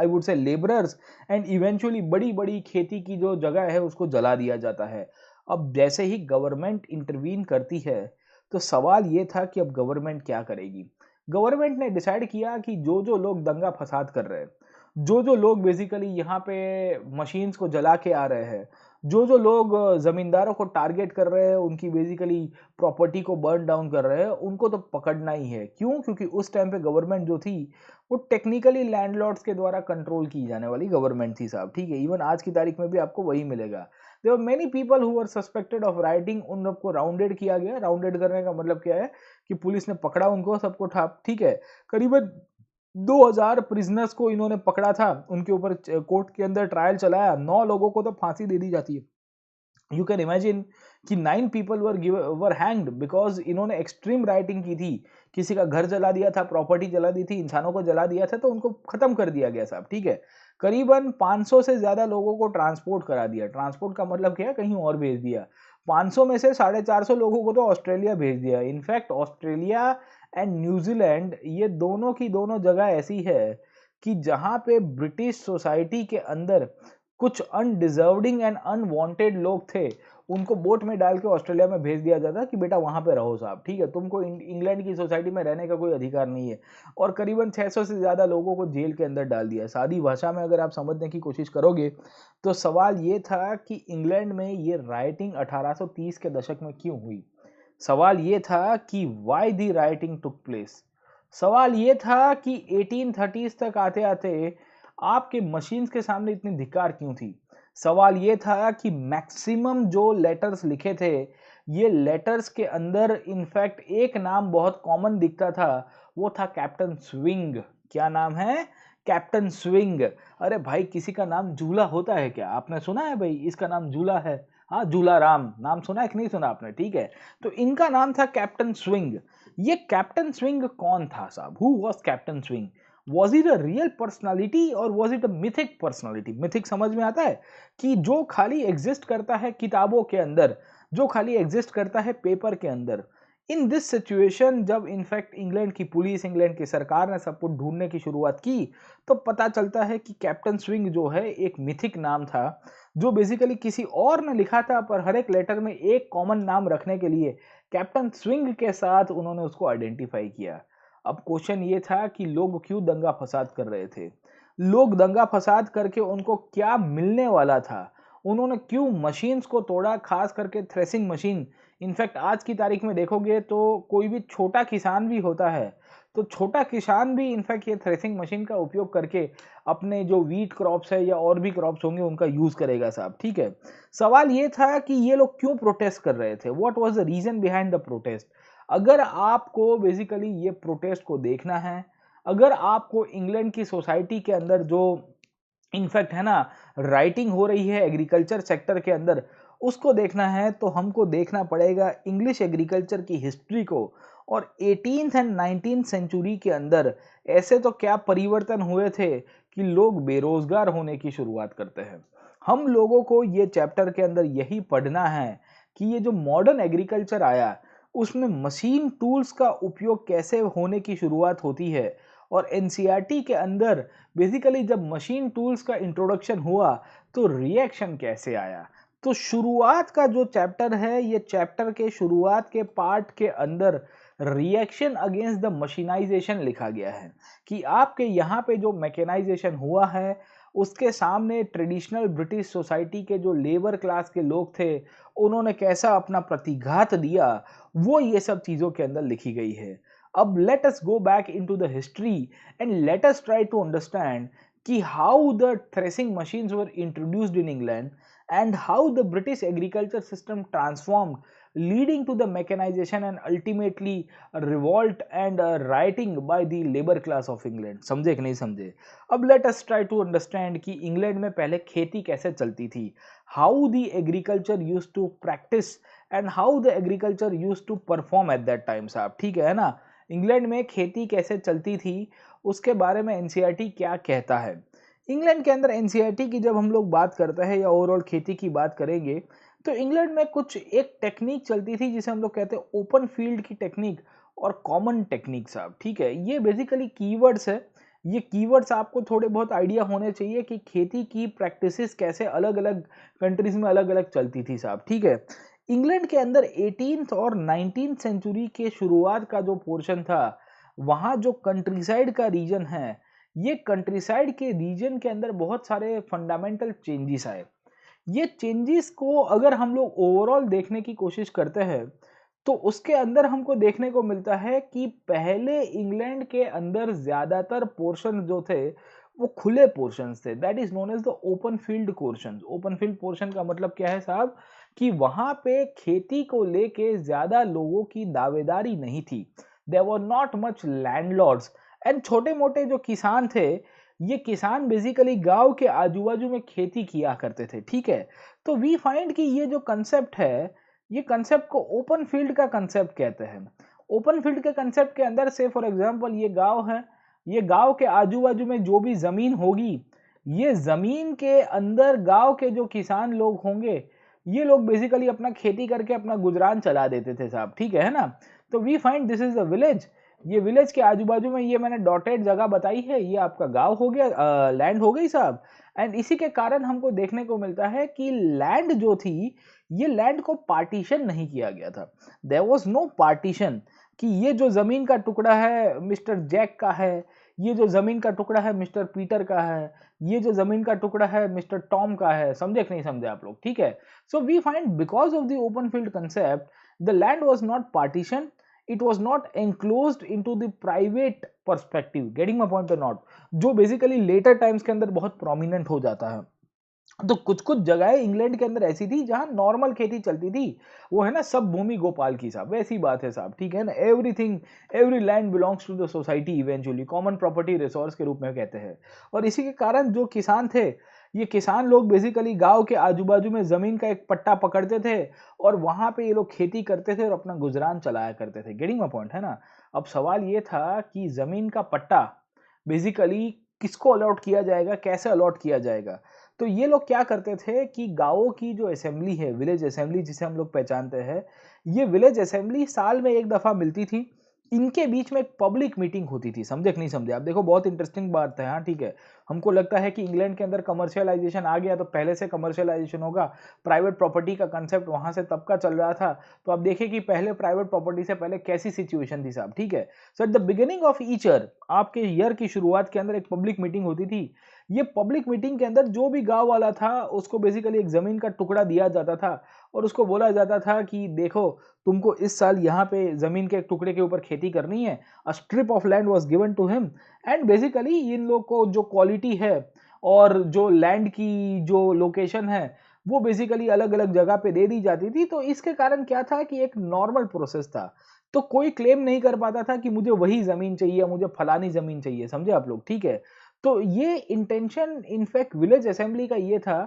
आई वुड से लेबरर्स, एंड इवेंचुअली बड़ी-बड़ी खेती की जो जगह है उसको जला दिया जाता है। अब जैसे ही गवर्नमेंट इंटरवीन करती है, तो सवाल ये था कि अब गवर्नमेंट क्या करेगी। गवर्नमेंट ने डिसाइड किया कि जो जो लोग दंगा फसाद कर रहे हैं, जो जो लोग बेसिकली यहाँ पे मशीन्स को जला के आ रहे हैं, जो जो लोग जमींदारों को टारगेट कर रहे हैं, उनकी बेसिकली प्रॉपर्टी को बर्न डाउन कर रहे हैं, उनको तो पकड़ना ही है। क्यों? क्योंकि उस टाइम पे गवर्नमेंट जो थी वो टेक्निकली लैंडलॉर्ड्स के द्वारा कंट्रोल की जाने वाली गवर्नमेंट थी साहब, ठीक है। इवन आज की तारीख में भी आपको वही मिलेगा। There were many people who were suspected of writing, उन लोग को राउंडेड किया गया। राउंडेड करने का मतलब क्या है कि पुलिस ने पकड़ा उनको सबको ठाप, ठीक है। करीबन 2000 प्रिजनर्स को इन्होंने पकड़ा था, उनके ऊपर कोर्ट के अंदर ट्रायल चलाया, 9 लोगों को तो फांसी दे दी जाती है। यू कैन इमेजिन कि 9 पीपल वर हैंग्ड बिकॉज इन्होंने एक्सट्रीम राइटिंग की थी। किसी का घर जला दिया था, प्रॉपर्टी जला दी थी, इंसानों को जला दिया था, तो उनको खत्म कर दिया गया साहब, ठीक है। करीबन 500 से ज्यादा लोगों को ट्रांसपोर्ट करा दिया। ट्रांसपोर्ट का मतलब क्या है? कहीं और भेज दिया। 500 में से 450 लोगों को तो ऑस्ट्रेलिया भेज दिया। इनफैक्ट ऑस्ट्रेलिया एंड न्यूजीलैंड, ये दोनों की दोनों जगह ऐसी है कि जहां पे ब्रिटिश सोसाइटी के अंदर कुछ अनडिजर्विंग एंड अनवांटेड लोग थे, उनको बोट में डाल के ऑस्ट्रेलिया में भेज दिया जाता कि बेटा वहां पे रहो साहब, ठीक है, तुमको इंग्लैंड की सोसाइटी में रहने का कोई अधिकार नहीं है। और करीबन 600 से ज्यादा लोगों को जेल के अंदर डाल दिया। सादी भाषा में अगर आप समझने की कोशिश करोगे तो सवाल ये था कि इंग्लैंड में ये राइटिंग 1830 के दशक में क्यों हुई। सवाल ये था कि वाई दी राइटिंग टुक प्लेस। सवाल ये था कि 1830 तक आते आते आपके मशीन्स के सामने इतनी धिक्कार क्यों थी। सवाल ये था कि मैक्सिमम जो लेटर्स लिखे थे, ये लेटर्स के अंदर इनफैक्ट एक नाम बहुत कॉमन दिखता था, वो था कैप्टन स्विंग। क्या नाम है? Captain swing. अरे भाई, किसी का नाम जूला होता है क्या? आपने सुना है भाई इसका नाम जूला है? हाँ, जूला राम नाम सुना है कि नहीं सुना आपने? ठीक है, तो इनका नाम था कैप्टन स्विंग। ये कैप्टन स्विंग कौन था साहब? Who was Captain Swing? Was it a real personality और was it a mythic personality? Mythic समझ में आता है कि जो खाली एग्जिस्ट करता है किताबों के अंदर, जो खाली एग्जिस्ट करता है पेपर के अंदर। इन दिस सिचुएशन, जब इनफैक्ट इंग्लैंड की पुलिस, इंग्लैंड की सरकार ने सब कुछ ढूंढने की शुरुआत की, तो पता चलता है कि कैप्टन स्विंग जो है एक मिथिक नाम था, जो बेसिकली किसी और ने लिखा था, पर हर एक लेटर में एक कॉमन नाम रखने के लिए कैप्टन स्विंग के साथ उन्होंने उसको आइडेंटिफाई किया। अब क्वेश्चन ये था कि लोग क्यों दंगा फसाद कर रहे थे। लोग दंगा फसाद करके उनको क्या मिलने वाला था। उन्होंने क्यों मशीन्स को तोड़ा, खास करके थ्रेसिंग मशीन। इनफैक्ट आज की तारीख में देखोगे तो कोई भी छोटा किसान भी होता है, तो छोटा किसान भी इनफैक्ट ये थ्रेसिंग मशीन का उपयोग करके अपने जो वीट क्रॉप्स है या और भी क्रॉप्स होंगे उनका यूज करेगा साहब, ठीक है। सवाल ये था कि ये लोग क्यों प्रोटेस्ट कर रहे थे, what was the reason behind the protest. अगर आपको बेसिकली ये प्रोटेस्ट को देखना है, अगर आपको इंग्लैंड की सोसाइटी के अंदर जो इनफैक्ट है ना राइटिंग हो रही है एग्रीकल्चर सेक्टर के अंदर, उसको देखना है, तो हमको देखना पड़ेगा इंग्लिश एग्रीकल्चर की हिस्ट्री को। और 18th एंड 19th सेंचुरी के अंदर ऐसे तो क्या परिवर्तन हुए थे कि लोग बेरोजगार होने की शुरुआत करते हैं। हम लोगों को ये चैप्टर के अंदर यही पढ़ना है कि ये जो मॉडर्न एग्रीकल्चर आया, उसमें मशीन टूल्स का उपयोग कैसे होने की शुरुआत होती है। और एनसीईआरटी के अंदर बेसिकली जब मशीन टूल्स का इंट्रोडक्शन हुआ तो रिएक्शन कैसे आया। तो शुरुआत का जो चैप्टर है, ये चैप्टर के शुरुआत के पार्ट के अंदर रिएक्शन अगेंस्ट द मशीनाइजेशन लिखा गया है कि आपके यहाँ पे जो मैकेनाइजेशन हुआ है, उसके सामने ट्रेडिशनल ब्रिटिश सोसाइटी के जो लेबर क्लास के लोग थे, उन्होंने कैसा अपना प्रतिघात दिया, वो ये सब चीज़ों के अंदर लिखी गई है। अब let us go back into the history and let us try to understand कि how the threshing machines were introduced in England and how the British agriculture system transformed, leading to the mechanization and ultimately a revolt and a rioting by the labor class of England। समझे कि नहीं समझे? अब let us try to understand कि इंग्लैंड में पहले खेती कैसे चलती थी, how the agriculture used to practice and how the agriculture used to perform at that time साहब, ठीक है ना। इंग्लैंड में खेती कैसे चलती थी, उसके बारे में एनसीईआरटी क्या कहता है। इंग्लैंड के अंदर एनसीईआरटी की जब हम लोग बात करते हैं या ओवरऑल खेती की बात करेंगे, तो इंग्लैंड में कुछ एक टेक्निक चलती थी जिसे हम लोग कहते हैं ओपन फील्ड की टेक्निक और कॉमन टेक्निक साहब, ठीक है। ये बेसिकली कीवर्ड्स है ये कीवर्ड्स आपको थोड़े बहुत आइडिया होने चाहिए कि खेती की प्रैक्टिसेस कैसे अलग अलग कंट्रीज में अलग अलग चलती थी साहब, ठीक है। इंग्लैंड के अंदर 18th और 19th सेंचुरी के शुरुआत का जो पोर्शन था, वहाँ जो कंट्रीसाइड का रीजन है, ये कंट्रीसाइड के रीजन के अंदर बहुत सारे फंडामेंटल चेंजेस आए। ये चेंजेस को अगर हम लोग ओवरऑल देखने की कोशिश करते हैं, तो उसके अंदर हमको देखने को मिलता है कि पहले इंग्लैंड के अंदर ज़्यादातर पोर्शन जो थे, वो खुले पोर्शंस थे। That is known as the open field portions. Open field portion का मतलब क्या है साहब, कि वहाँ पे खेती को लेके ज़्यादा लोगों की दावेदारी नहीं थी। There were not much landlords and छोटे-मोटे जो किसान थे, ये किसान बेसिकली गाँव के आजू-बाजू में खेती किया करते थे, ठीक है? तो वी फाइंड कि ये जो कांसेप्ट है, ये कांसेप्ट को ओपन फील्ड का कांसेप्ट कहते हैं। ओपन फील्ड के कांसेप्ट के अंदर से फॉर एग्जांपल ये गाँव है, ये गाँव के आजू-बाजू में जो भी ज़मीन होगी, ये ज़मीन के अंदर गाँव के जो किसान लोग होंगे, ये लोग बेसिकली अपना खेती करके अपना गुज़रान चला देते थे साहब, ठीक है ना? तो we find this is the village. ये विलेज के आजू-बाजू में ये मैंने डॉटेड जगह बताई है, ये आपका गाँव हो गया, लैंड हो गई साहब। एंड इसी के कारण हमको देखने को मिलता है कि लैंड जो थी, ये लैंड को पार्टीशन नहीं किया गया था। देयर वाज़ नो पार्टीशन कि ये जो ज़मीन का टुकड़ा है मिस्टर जैक का है, ये जो ज़मीन का टुकड़ा है मिस्टर पीटर का है, ये जो ज़मीन का टुकड़ा है मिस्टर टॉम का है। समझे कि नहीं समझे आप लोग? ठीक है। So we find because of the open field concept, the land was not partition, it was not enclosed into the private perspective, getting my point or not, जो बेसिकली लेटर टाइम्स के अंदर बहुत प्रोमिनेंट हो जाता है। तो कुछ कुछ जगहें इंग्लैंड के अंदर ऐसी थी जहां नॉर्मल खेती चलती थी, वो है ना सब भूमि गोपाल की साहब, वैसी बात है साहब, ठीक है ना। Everything, every land belongs to the society, eventually common property resource के रूप में कहते हैं। और इसी के कारण जो किसान थे, ये किसान लोग बेसिकली गांव के आजू बाजू में जमीन का एक पट्टा पकड़ते थे और वहां पे ये लोग खेती करते थे और अपना गुजरान चलाया करते थे। गेटिंग माय पॉइंट, है ना। अब सवाल ये था कि जमीन का पट्टा बेसिकली किसको अलॉट किया जाएगा, कैसे अलॉट किया जाएगा। तो ये लोग क्या करते थे कि गाँवों की जो असेंबली है, विलेज असेंबली जिसे हम लोग पहचानते हैं, ये विलेज असेंबली साल में एक दफ़ा मिलती थी। इनके बीच में एक पब्लिक मीटिंग होती थी। समझे कि नहीं समझे आप? देखो बहुत इंटरेस्टिंग बात है, हाँ ठीक है। हमको लगता है कि इंग्लैंड के अंदर कमर्शियलाइज़ेशन आ गया तो पहले से कमर्शियलाइज़ेशन होगा। प्राइवेट प्रॉपर्टी का कांसेप्ट वहाँ से तब का चल रहा था। तो आप देखिए कि पहले प्राइवेट प्रॉपर्टी से पहले कैसी सिचुएशन थी साहब, ठीक है। So at the beginning of each year, आपके ईयर की शुरुआत के अंदर एक पब्लिक मीटिंग होती थी। ये पब्लिक मीटिंग के अंदर जो भी गाँव वाला था, उसको बेसिकली एक ज़मीन का टुकड़ा दिया जाता था और उसको बोला जाता था कि देखो, तुमको इस साल यहाँ पे ज़मीन के एक टुकड़े के ऊपर खेती करनी है। A strip of land was given to him and basically इन लोग को जो क्वालिटी है और जो लैंड की जो लोकेशन है, वो बेसिकली अलग-अलग जगह पे दे दी जाती थी। तो इसके कारण क्या था कि एक नॉर्मल प्रोसेस था। तो कोई क्लेम नहीं कर पाता था कि मुझे वही ज़मीन चाहिए, मुझे फलानी ज़मीन चाहिए। समझे आप लोग? ठीक है। तो ये इंटेंशन इनफैक्ट विलेज असेंबली का ये था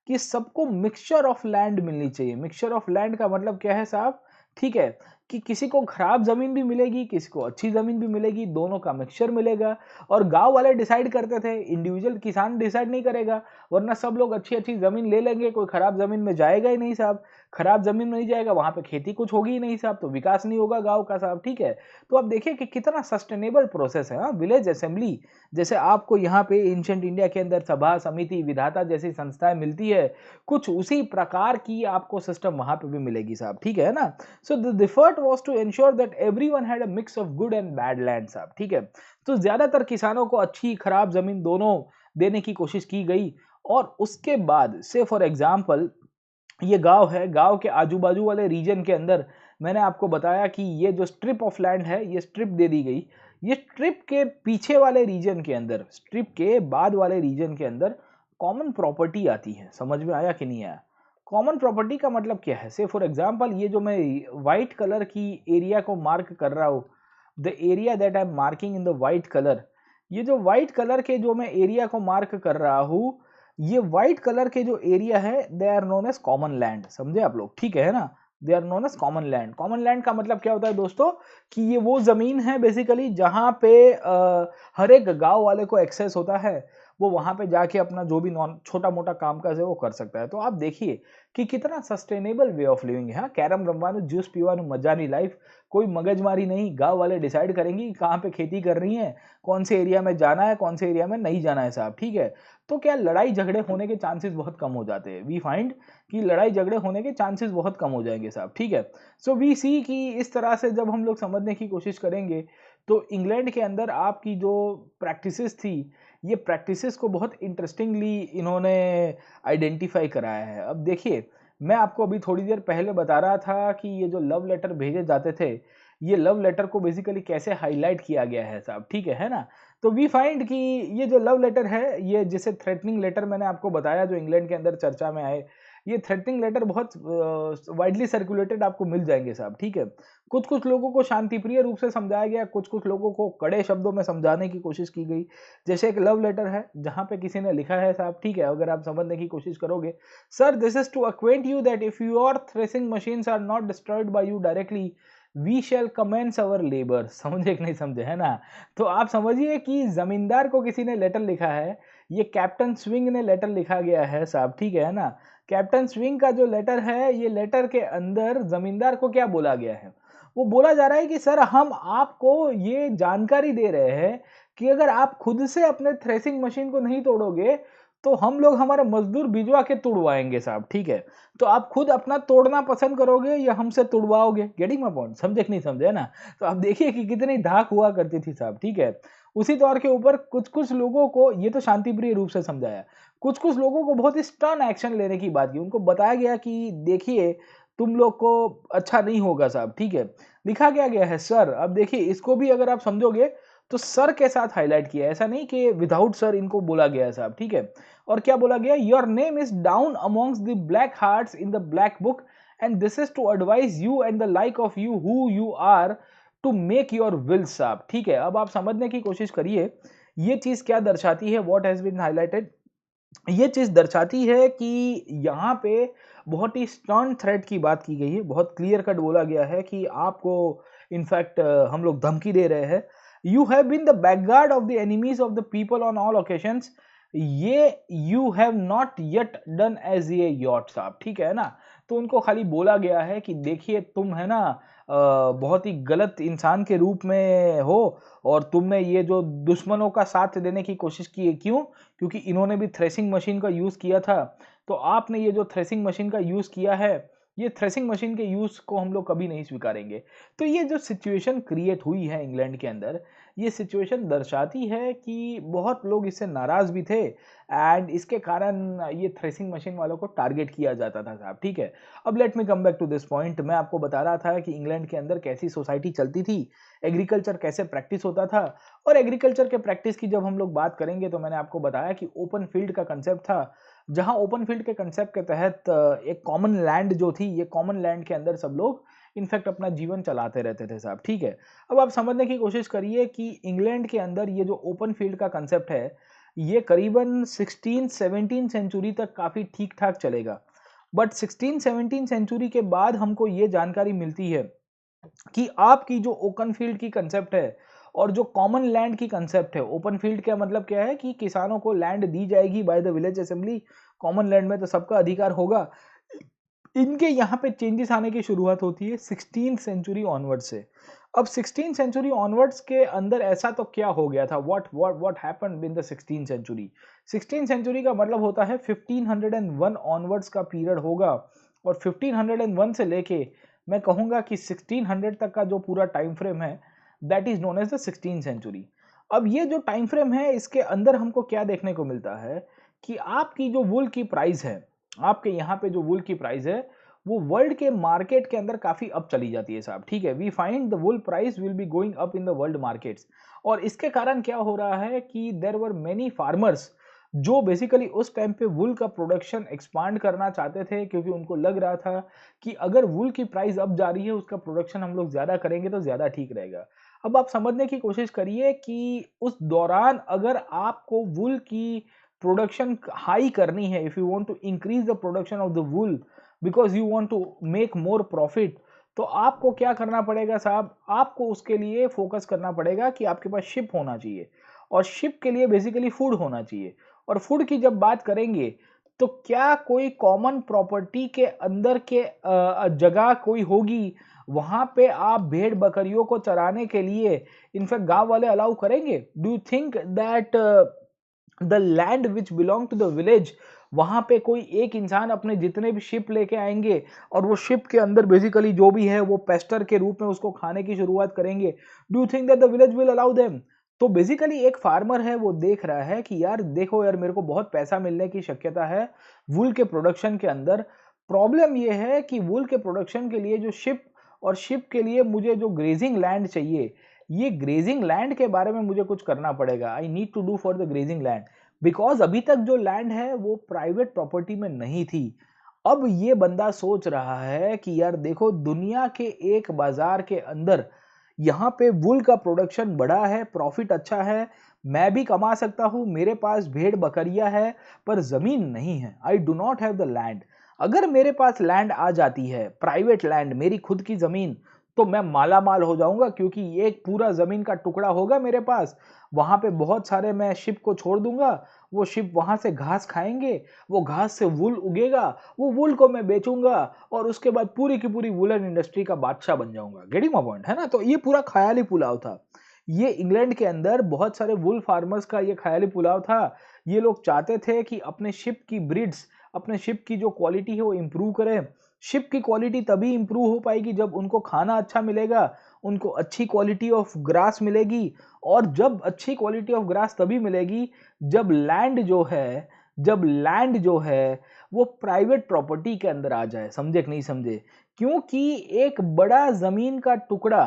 कि सबको मिक्सचर ऑफ लैंड मिलनी चाहिए। मिक्सचर ऑफ लैंड का मतलब क्या है साहब? ठीक है, कि किसी को खराब ज़मीन भी मिलेगी, किसी को अच्छी ज़मीन भी मिलेगी, दोनों का मिक्सचर मिलेगा। और गाँव वाले डिसाइड करते थे, इंडिविजुअल किसान डिसाइड नहीं करेगा, वरना सब लोग अच्छी-अच्छी ज़मीन ले लेंगे, कोई खराब ज़मीन में जाएगा ही नहीं साहब। खराब ज़मीन में नहीं जाएगा, वहाँ पे खेती कुछ होगी ही नहीं साहब, तो विकास नहीं होगा गाँव का साहब, ठीक है। तो आप देखिए कि कितना सस्टेनेबल प्रोसेस है, हाँ, विलेज असेंबली। जैसे आपको यहाँ पे एंशिएंट इंडिया के अंदर सभा, समिति, विधाता जैसी संस्थाएँ मिलती है, कुछ उसी प्रकार की आपको सिस्टम वहाँ पे भी मिलेगी साहब, ठीक है ना? So the effort was to ensure that everyone had a mix of good and bad land साहब, ठीक है। तो ज़्यादातर किसानों को अच्छी, खराब ज़मीन दोनों देने की कोशिश की गई। और उसके बाद से फॉर एग्ज़ाम्पल ये गाँव है, गाँव के आजू-बाजू वाले रीजन के अंदर मैंने आपको बताया कि ये जो स्ट्रिप ऑफ लैंड है, ये स्ट्रिप दे दी गई। ये स्ट्रिप के पीछे वाले रीजन के अंदर, स्ट्रिप के बाद वाले रीजन के अंदर कॉमन प्रॉपर्टी आती है। समझ में आया कि नहीं आया? कॉमन प्रॉपर्टी का मतलब क्या है? से फॉर एग्ज़ाम्पल ये जो मैं व्हाइट कलर की एरिया को मार्क कर रहा हूँ, the area that I am marking in the white colour, ये जो व्हाइट कलर के जो मैं एरिया को मार्क कर रहा हूँ, ये व्हाइट कलर के जो एरिया है, they are known as common land. समझे आप लोग? ठीक है ना। They are known as common land. Common land का मतलब क्या होता है दोस्तों, कि ये वो जमीन है बेसिकली जहां पे हर एक गांव वाले को एक्सेस होता है। वो वहाँ पे जाके अपना जो भी नॉन छोटा मोटा काम काज है वो कर सकता है। तो आप देखिए कि कितना सस्टेनेबल वे ऑफ लिविंग है। हाँ, कैरम रमवानु, जूस पीवानु, मजानी लाइफ, कोई मगजमारी नहीं। गांव वाले डिसाइड करेंगे कि कहाँ पे खेती कर रही है, कौन से एरिया में जाना है, कौन से एरिया में नहीं जाना है साहब, ठीक है। तो क्या लड़ाई झगड़े होने के चांसेस बहुत कम हो जाते हैं। वी फाइंड कि लड़ाई झगड़े होने के चांसेस बहुत कम हो जाएंगे साहब, ठीक है। सो वी सी कि इस तरह से जब हम लोग समझने की कोशिश करेंगे तो इंग्लैंड के अंदर आपकी जो प्रैक्टिसेस थी, ये प्रैक्टिसेस को बहुत इंटरेस्टिंगली इन्होंने आइडेंटिफाई कराया है। अब देखिए, मैं आपको अभी थोड़ी देर पहले बता रहा था कि ये जो लव लेटर भेजे जाते थे, ये लव लेटर को बेसिकली कैसे हाईलाइट किया गया है साहब, ठीक है ना। तो वी फाइंड कि ये जो लव लेटर है, ये जिसे थ्रेटनिंग लेटर मैंने आपको बताया जो इंग्लैंड के अंदर चर्चा में आए, ये थ्रेटनिंग लेटर बहुत वाइडली सर्कुलेटेड आपको मिल जाएंगे साहब, ठीक है। कुछ कुछ लोगों को शांतिप्रिय रूप से समझाया गया, कुछ कुछ लोगों को कड़े शब्दों में समझाने की कोशिश की गई। जैसे एक लव लेटर है जहां पे किसी ने लिखा है साहब, ठीक है, अगर आप समझने की कोशिश करोगे, sir this is to acquaint you that if your threshing machines are not destroyed by you directly we shall commence our labour. समझे कि नहीं समझे, है ना। तो आप समझिए कि जमींदार को किसी ने लेटर लिखा है, ये कैप्टन स्विंग ने लेटर लिखा गया है साहब, ठीक है ना। कैप्टन स्विंग का जो लेटर है, ये लेटर के अंदर जमींदार को क्या बोला गया है, वो बोला जा रहा है कि सर हम आपको ये जानकारी दे रहे हैं कि अगर आप खुद से अपने थ्रेसिंग मशीन को नहीं तोड़ोगे तो हम लोग हमारे मजदूर भिजवा के तुड़वाएंगे साहब, ठीक है। तो आप खुद अपना तोड़ना पसंद करोगे या हमसे तुड़वाओगे। गेटिंग माय पॉइंट, समझे कि नहीं समझे, है ना। तो आप देखिए कि कितनी धाक हुआ करती थी साहब, ठीक है। उसी तौर के ऊपर कुछ कुछ लोगों को ये तो शांतिप्रिय रूप से समझाया, कुछ कुछ लोगों को बहुत ही स्टर्न एक्शन लेने की बात की। उनको बताया गया कि देखिए तुम लोग को अच्छा नहीं होगा साहब, ठीक है। लिखा क्या गया है सर, अब देखिए इसको भी अगर आप समझोगे तो सर के साथ हाईलाइट किया है, ऐसा नहीं कि विदाउट सर इनको बोला गया है साहब, ठीक है। और क्या बोला गया, your name is down amongst the black hearts in the black book and this is to advise you and the like of you who you are to make your will साहब, ठीक है। अब आप समझने की कोशिश करिए ये चीज क्या दर्शाती है, व्हाट हैज बीन हाईलाइटेड। ये चीज दर्शाती है कि यहाँ पे बहुत ही स्टर्न थ्रेट की बात की गई है, बहुत क्लियर कट बोला गया है कि आपको इनफैक्ट हम लोग धमकी दे रहे हैं। You have been the blackguard of the enemies of the people on all occasions, ye you have not yet done as ye ought साहब, ठीक है ना। तो उनको खाली बोला गया है कि देखिए तुम है ना बहुत ही गलत इंसान के रूप में हो और तुमने ये जो दुश्मनों का साथ देने की कोशिश की है, क्यों, क्योंकि इन्होंने भी थ्रेसिंग मशीन का यूज किया था। तो आपने ये जो थ्रेसिंग मशीन का यूज किया है, ये थ्रेसिंग मशीन के यूज को हम लोग कभी नहीं स्वीकारेंगे। तो ये जो सिचुएशन क्रिएट हुई है इंग्लैंड के अंदर, ये सिचुएशन दर्शाती है कि बहुत लोग इससे नाराज भी थे एंड इसके कारण ये थ्रेसिंग मशीन वालों को टारगेट किया जाता था साहब, ठीक है। अब let me come back to this point. मैं आपको बता रहा था कि इंग्लैंड के अंदर कैसी सोसाइटी चलती थी, एग्रीकल्चर कैसे प्रैक्टिस होता था। और एग्रीकल्चर के प्रैक्टिस की जब हम लोग बात करेंगे तो मैंने आपको बताया कि ओपन फील्ड का कंसेप्ट था, जहां ओपन फील्ड के कंसेप्ट के तहत एक कॉमन लैंड जो थी, ये कॉमन लैंड के अंदर सब लोग इनफैक्ट अपना जीवन चलाते रहते थे साहब, ठीक है। अब आप समझने की कोशिश करिए कि इंग्लैंड के अंदर ये जो ओपन फील्ड का कंसेप्ट है, ये करीबन 16-17 सेंचुरी तक काफी ठीक ठाक चलेगा। बट 16-17 सेंचुरी के बाद हमको ये जानकारी मिलती है कि आपकी जो ओपन फील्ड की कंसेप्ट है और जो कॉमन लैंड की कंसेप्ट है, ओपन फील्ड का मतलब क्या है कि किसानों को लैंड दी जाएगी by the village assembly, common land में तो सबका अधिकार होगा। इनके यहाँ पे चेंजेस आने की शुरुआत होती है 16th सेंचुरी ऑनवर्ड से। अब 16th सेंचुरी ऑनवर्ड्स के अंदर ऐसा तो क्या हो गया था, what happened in the 16th century. 16th century का मतलब होता है 1501 ऑनवर्ड्स का पीरियड होगा, और 1501 से लेके मैं कहूंगा कि 1600 तक का जो पूरा टाइम फ्रेम है, that is known as the 16th century. अब ये जो टाइम फ्रेम है, इसके अंदर हमको क्या देखने को मिलता है कि आपकी जो वुल की प्राइस है, आपके यहाँ पे जो वुल की प्राइस है, वो वर्ल्ड के मार्केट के अंदर काफी अप चली जाती है साहब, ठीक है। We find the wool price will be going up in the world markets. और इसके कारण क्या हो रहा है कि देयर वर मेनी फार्मर्स जो बेसिकली उस टाइम पे वुल का प्रोडक्शन एक्सपांड करना चाहते थे, क्योंकि उनको लग रहा था कि अगर वुल की प्राइस अप जा रही है, उसका प्रोडक्शन हम लोग ज्यादा करेंगे तो ज्यादा ठीक रहेगा। अब आप समझने की कोशिश करिए कि उस दौरान अगर आपको वुल की प्रोडक्शन हाई करनी है, if you want to increase the production of the wool because you want to make more profit, तो आपको क्या करना पड़ेगा साहब, आपको उसके लिए फोकस करना पड़ेगा कि आपके पास शिप होना चाहिए, और शिप के लिए बेसिकली फूड होना चाहिए। और फूड की जब बात करेंगे तो क्या कोई कॉमन प्रॉपर्टी के अंदर के जगह कोई होगी वहां पे आप भेड़ बकरियों को चराने के लिए इनफैक्ट गांव वाले अलाउ करेंगे? Do you think that the land which belong to the village, वहां पे कोई एक इंसान अपने जितने भी शिप लेके आएंगे और वो शिप के अंदर बेसिकली जो भी है वो पेस्टर के रूप में उसको खाने की शुरुआत करेंगे? Do you think that the village will allow them? तो बेसिकली एक फार्मर है वो देख रहा है कि यार देखो यार मेरे को बहुत पैसा मिलने की शक्यता है वूल के प्रोडक्शन के अंदर। प्रॉब्लम ये है कि वूल के प्रोडक्शन के लिए जो शिप और शिप के लिए मुझे जो ग्रेजिंग लैंड चाहिए, ये ग्रेजिंग लैंड के बारे में मुझे कुछ करना पड़ेगा। I need to do for the grazing land, because अभी तक जो लैंड है वो प्राइवेट प्रॉपर्टी में नहीं थी। अब ये बंदा सोच रहा है कि यार देखो दुनिया के एक बाजार के अंदर यहाँ पे वुल का प्रोडक्शन बड़ा है, प्रॉफिट अच्छा है, मैं भी कमा सकता हूँ, मेरे पास भेड़ बकरियां है, पर जमीन नहीं है। I do not have the land. अगर मेरे पास लैंड आ जाती है, प्राइवेट लैंड, मेरी खुद की जमीन, तो मैं माला माल हो जाऊंगा, क्योंकि एक पूरा जमीन का टुकड़ा होगा मेरे पास। वहां पे बहुत सारे मैं शिप को छोड़ दूंगा, वो शिप वहां से घास खाएंगे, वो घास से वूल उगेगा, वो वूल को मैं बेचूंगा और उसके बाद पूरी की पूरी वूलन इंडस्ट्री का बादशाह बन जाऊंगा। गेटिंग माय पॉइंट है ना? तो ये पूरा ख्याली पुलाव था। ये इंग्लैंड के अंदर बहुत सारे वुल फार्मर्स का ये ख्याली पुलाव था। ये लोग चाहते थे कि अपने शिप की ब्रीड्स, अपने शिप की जो क्वालिटी है वो इंप्रूव करें। शिप की क्वालिटी तभी इंप्रूव हो पाएगी जब उनको खाना अच्छा मिलेगा, उनको अच्छी क्वालिटी ऑफ ग्रास मिलेगी, और जब अच्छी क्वालिटी ऑफ ग्रास तभी मिलेगी जब लैंड जो है वो प्राइवेट प्रॉपर्टी के अंदर आ जाए। समझे कि नहीं समझे? क्योंकि एक बड़ा जमीन का टुकड़ा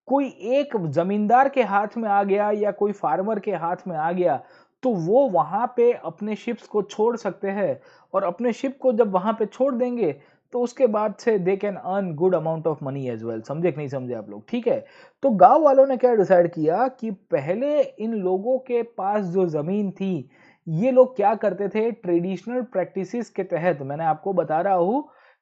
कोई एक जमींदार के हाथ में आ गया या कोई फार्मर के हाथ में आ गया, तो वो वहां पे अपने शिप्स को छोड़ सकते हैं, और अपने शिप को जब वहां पे छोड़ देंगे तो उसके बाद से they can earn good amount of money as well. समझे कि नहीं समझे आप लोग? ठीक है। तो गांव वालों ने क्या डिसाइड किया कि पहले इन लोगों के पास जो जमीन थी, ये लोग क्या करते थे ट्रेडिशनल प्रैक्टिसेस के तहत, मैंने आपको बता रहा हूं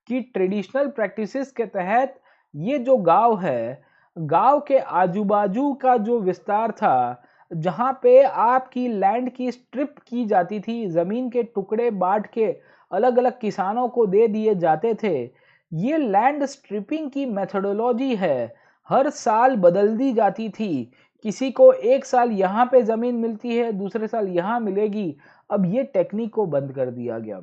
कि ट्रेडिशनल प्रैक्टिसेस के तहत ये जो गांव है, गांव के आजू बाजू का जो विस्तार था, जहां पे आपकी लैंड की स्ट्रिप की जाती थी, जमीन के टुकड़े बांट के अलग अलग किसानों को दे दिए जाते थे, ये लैंड स्ट्रिपिंग की मेथोडोलॉजी है, हर साल बदल दी जाती थी। किसी को एक साल यहाँ पे जमीन मिलती है, दूसरे साल यहाँ मिलेगी। अब ये टेक्निक को बंद कर दिया गया।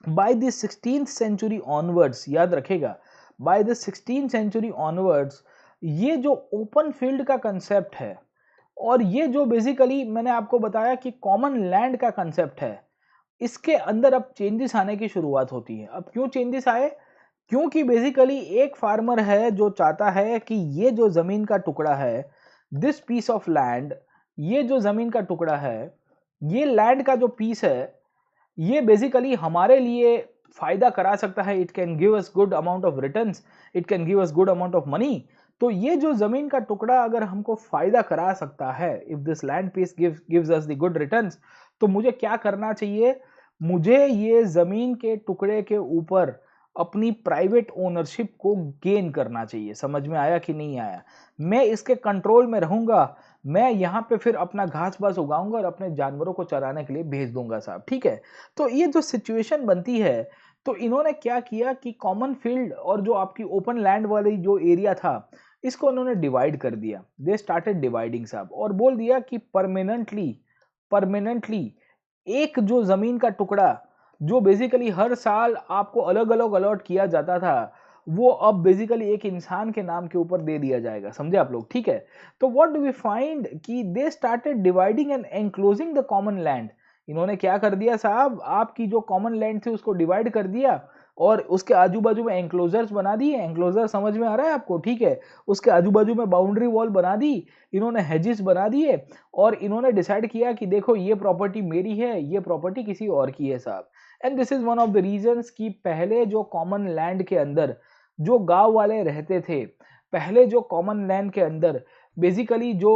By the 16th century onwards, याद रखेगा, by the 16th century onwards ये जो ओपन फील्ड का कंसेप्ट है, और ये जो बेसिकली मैंने आपको बताया कि कॉमन लैंड का कंसेप्ट है, इसके अंदर अब चेंजेस आने की शुरुआत होती है। अब क्यों चेंजेस आए? क्योंकि बेसिकली एक फार्मर है जो चाहता है कि ये जो जमीन का टुकड़ा है, दिस पीस ऑफ लैंड, ये जो जमीन का टुकड़ा है, ये लैंड का जो पीस है, ये बेसिकली हमारे लिए फायदा करा सकता है। It can give us good amount of returns, it can give us good amount of money. तो ये जो जमीन का टुकड़ा अगर हमको फायदा करा सकता है, if this land piece gives us the good returns, तो मुझे क्या करना चाहिए? मुझे ये जमीन के टुकड़े के ऊपर अपनी प्राइवेट ओनरशिप को गेन करना चाहिए। समझ में आया कि नहीं आया? मैं इसके कंट्रोल में रहूंगा, मैं यहाँ पे फिर अपना घास बास उगाऊंगा और अपने जानवरों को चराने के लिए भेज दूंगा साहब। ठीक है। तो ये जो सिचुएशन बनती है, तो इन्होंने क्या किया कि कॉमन फील्ड और जो आपकी ओपन लैंड वाली जो एरिया था, इसको इन्होंने डिवाइड कर दिया। दे स्टार्टेड डिवाइडिंग साहब, और बोल दिया कि परमानेंटली एक जो जमीन का टुकड़ा जो बेसिकली हर साल आपको अलग अलग अलॉट किया जाता था, वो अब बेसिकली एक इंसान के नाम के ऊपर दे दिया जाएगा। समझे आप लोग? ठीक है। तो व्हाट डू वी फाइंड कि they started dividing and enclosing the common land. इन्होंने क्या कर दिया साहब, आपकी जो कॉमन लैंड थी उसको डिवाइड कर दिया, और उसके आजू बाजू में एंक्लोजर्स बना दिए। एंक्लोजर समझ में आ रहा है आपको? ठीक है। उसके आजू बाजू में बाउंड्री वॉल बना दी, इन्होंने हेजिस बना दिए, और इन्होंने डिसाइड किया कि देखो ये प्रॉपर्टी मेरी है, ये प्रॉपर्टी किसी और की है साहब। And this is one of the reasons कि पहले जो कॉमन लैंड के अंदर जो गांव वाले रहते थे, पहले जो कॉमन लैंड के अंदर बेसिकली जो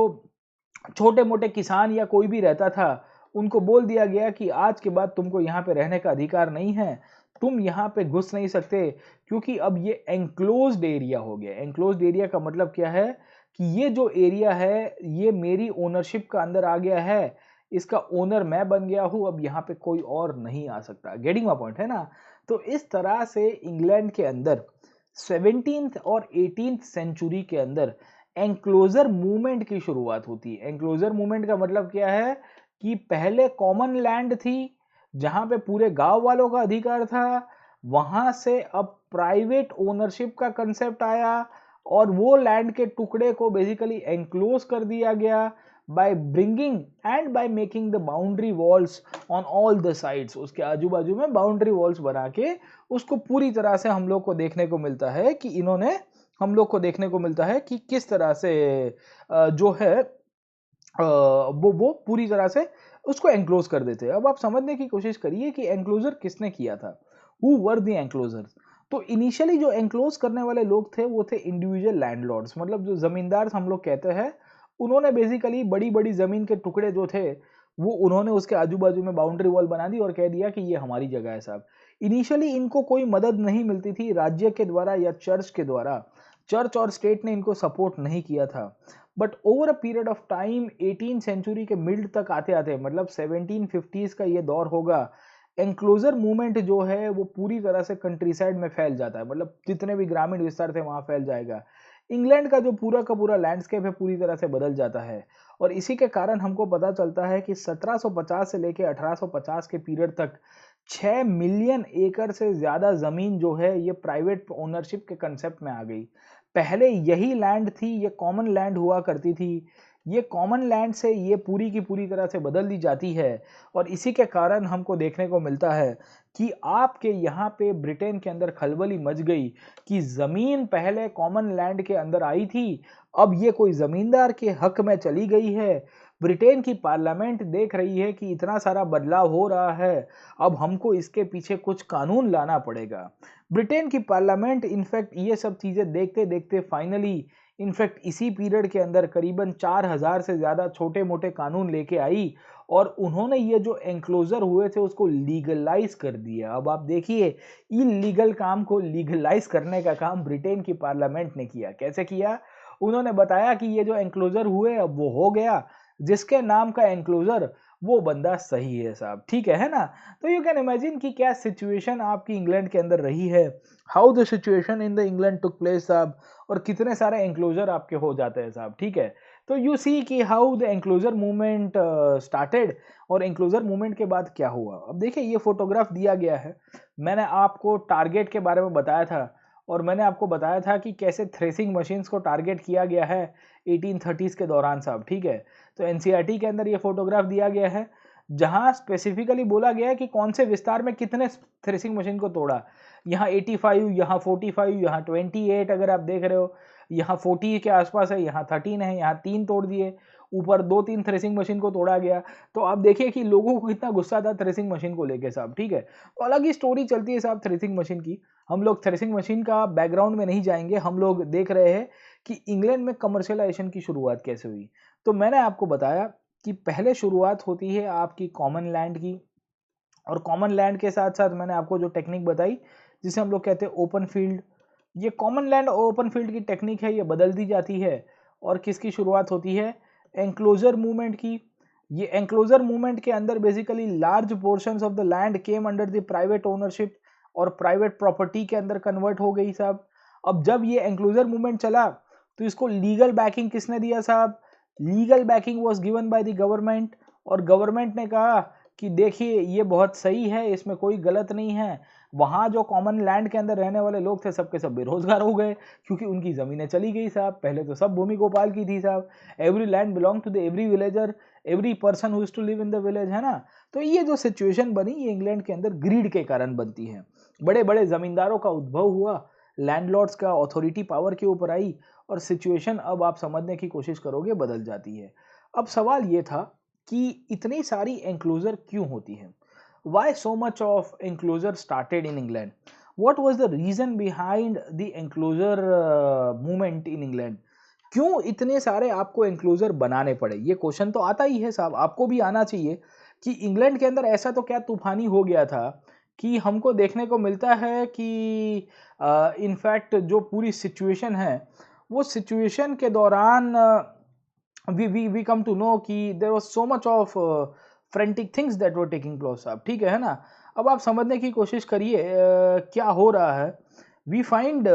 छोटे मोटे किसान या कोई भी रहता था, उनको बोल दिया गया कि आज के बाद तुमको यहाँ पे रहने का अधिकार नहीं है, तुम यहाँ पे घुस नहीं सकते, क्योंकि अब ये एंक्लोज्ड एरिया हो गया। एंक्लोज्ड एरिया का मतलब क्या है कि ये जो एरिया है ये मेरी ओनरशिप का अंदर आ गया है, इसका ओनर मैं बन गया हूँ, अब यहाँ पे कोई और नहीं आ सकता। गेटिंग माय पॉइंट है ना। तो इस तरह से इंग्लैंड के अंदर 17th और 18th सेंचुरी के अंदर एंक्लोजर मूवमेंट की शुरुआत होती है। एंक्लोजर मूवमेंट का मतलब क्या है कि पहले कॉमन लैंड थी जहां पे पूरे गांव वालों का अधिकार था, वहां से अब प्राइवेट ओनरशिप का कंसेप्ट आया और वो लैंड के टुकड़े को बेसिकली एंक्लोज कर दिया गया by bringing and by making the boundary walls on all the sides. उसके आजू बाजू में बाउंड्री वॉल्स बना के उसको पूरी तरह से हम लोग को देखने को मिलता है कि इन्होंने हम लोग को देखने को मिलता है कि किस तरह से जो है वो पूरी तरह से उसको एंक्लोज कर देते हैं। अब आप समझने की कोशिश करिए कि एंक्लोजर किसने किया था, हु वर द एंक्लोजर्स। तो इनिशियली जो एंक्लोज करने वाले लोग थे वो थे इंडिविजुअल लैंडलॉर्ड्स, मतलब जो जमींदार हम लोग कहते हैं। उन्होंने बेसिकली बड़ी बड़ी जमीन के टुकड़े जो थे वो उन्होंने उसके आजू बाजू में बाउंड्री वॉल बना दी और कह दिया कि ये हमारी जगह है साहब। इनिशियली इनको कोई मदद नहीं मिलती थी राज्य के द्वारा या चर्च के द्वारा। चर्च और स्टेट ने इनको सपोर्ट नहीं किया था। But over a period of time 18 century के मिड तक आते आते, मतलब 1750s का ये दौर होगा, एंक्लोजर मूवमेंट जो है वो पूरी तरह से कंट्री साइड में फैल जाता है, मतलब जितने भी ग्रामीण विस्तार थे वहां फैल जाएगा। इंग्लैंड का जो पूरा का पूरा लैंडस्केप है पूरी तरह से बदल जाता है। और इसी के कारण हमको पता चलता है कि 1750 से लेकर 1850 के पीरियड तक 6 मिलियन एकड़ से ज्यादा जमीन जो है ये प्राइवेट ओनरशिप के कंसेप्ट में आ गई। पहले यही लैंड थी, ये कॉमन लैंड हुआ करती थी, ये कॉमन लैंड से ये पूरी की पूरी तरह से बदल दी जाती है। और इसी के कारण हमको देखने को मिलता है कि आपके यहाँ पे ब्रिटेन के अंदर खलबली मच गई कि जमीन पहले कॉमन लैंड के अंदर आई थी, अब ये कोई जमींदार के हक में चली गई है। ब्रिटेन की पार्लियामेंट देख रही है कि इतना सारा बदलाव हो रहा है, अब हमको इसके पीछे कुछ कानून लाना पड़ेगा। ब्रिटेन की पार्लियामेंट इनफैक्ट ये सब चीजें देखते देखते फाइनली इनफैक्ट इसी पीरियड के अंदर करीबन 4000 से ज्यादा छोटे मोटे कानून लेके आई और उन्होंने ये जो एंक्लोजर हुए थे उसको लीगलाइज कर दिया। अब आप देखिए इलीगल काम को लीगलाइज करने का काम ब्रिटेन की पार्लियामेंट ने किया। कैसे किया? उन्होंने बताया कि ये जो एंक्लोजर हुए अब वो हो गया, जिसके नाम का एंक्लोजर वो बंदा सही है साहब, ठीक है ना। तो यू कैन इमेजिन कि क्या सिचुएशन आपकी इंग्लैंड के अंदर रही है, how the situation in the England took place साहब, और कितने सारे एंक्लोजर आपके हो जाते हैं साहब, ठीक है। तो यू सी कि how the enclosure movement started और एंक्लोजर मूवमेंट के बाद क्या हुआ। अब देखिए ये फोटोग्राफ दिया गया है, मैंने आपको टारगेट के बारे में बताया था और मैंने आपको बताया था कि कैसे थ्रेसिंग मशीन्स को टारगेट किया गया है 1830s के दौरान साहब, ठीक है। तो एनसीईआरटी के अंदर ये फोटोग्राफ दिया गया है जहां स्पेसिफिकली बोला गया है कि कौन से विस्तार में कितने थ्रेसिंग मशीन को तोड़ा। यहाँ 85, यहाँ 45, यहाँ 28 अगर आप देख रहे हो, यहाँ 40 के आसपास है, यहाँ 13 है, यहाँ 3 तोड़ दिए, ऊपर 2-3 थ्रेसिंग मशीन को तोड़ा गया। तो आप देखिए कि लोगों को कितना गुस्सा था थ्रेसिंग मशीन को लेके साहब, ठीक है। तो अलग ही स्टोरी चलती है साहब थ्रेसिंग मशीन की। हम लोग थ्रेसिंग मशीन का बैकग्राउंड में नहीं जाएंगे, हम लोग देख रहे हैं कि इंग्लैंड में कमर्शियलाइजेशन की शुरुआत कैसे हुई। तो मैंने आपको बताया कि पहले शुरुआत होती है आपकी कॉमन लैंड की, और कॉमन लैंड के साथ साथ मैंने आपको जो टेक्निक बताई जिसे हम लोग कहते हैं ओपन फील्ड, ये कॉमन लैंड और ओपन फील्ड की टेक्निक है, ये बदल दी जाती है। और किसकी शुरुआत होती है? एंक्लोजर मूवमेंट की। ये एंक्लोजर मूवमेंट के अंदर basically large portions of the land came under the private ownership और प्राइवेट प्रॉपर्टी के अंदर कन्वर्ट हो गई साहब। अब जब ये एंक्लोजर मूवमेंट चला तो इसको लीगल बैकिंग किसने दिया साहब? Legal backing was given by the government. और गवर्नमेंट ने कहा कि देखिए ये बहुत सही है, इसमें कोई गलत नहीं है। वहां जो कॉमन लैंड के अंदर रहने वाले लोग थे सबके सब बेरोजगार हो गए क्योंकि उनकी जमीनें चली गई साहब। पहले तो सब भूमि गोपाल की थी साहब, every land belong to the every villager, every person who is to live in the village, है ना। तो ये जो सिचुएशन बनी ये इंग्लैंड के अंदर ग्रीड के कारण बनती है। बड़े बड़े जमींदारों का उद्भव हुआ, लैंडलॉर्ड्स का ऑथोरिटी पावर के ऊपर आई और सिचुएशन अब आप समझने की कोशिश करोगे बदल जाती है। अब सवाल ये था कि इतनी सारी एंक्लोजर क्यों होती है? Why so much of enclosure started in England? What was the reason behind the enclosure movement in England? क्यों इतने सारे आपको एंक्लोजर बनाने पड़े? ये क्वेश्चन तो आता ही है साहब, आपको भी आना चाहिए कि इंग्लैंड के अंदर ऐसा तो क्या तूफानी हो गया था कि हमको देखने को मिलता है कि इनफैक्ट जो पूरी सिचुएशन है वो सिचुएशन के दौरान we come to know कि there was so much of frantic things that were taking place साहब, ठीक है ना। अब आप समझने की कोशिश करिए क्या हो रहा है। वी फाइंड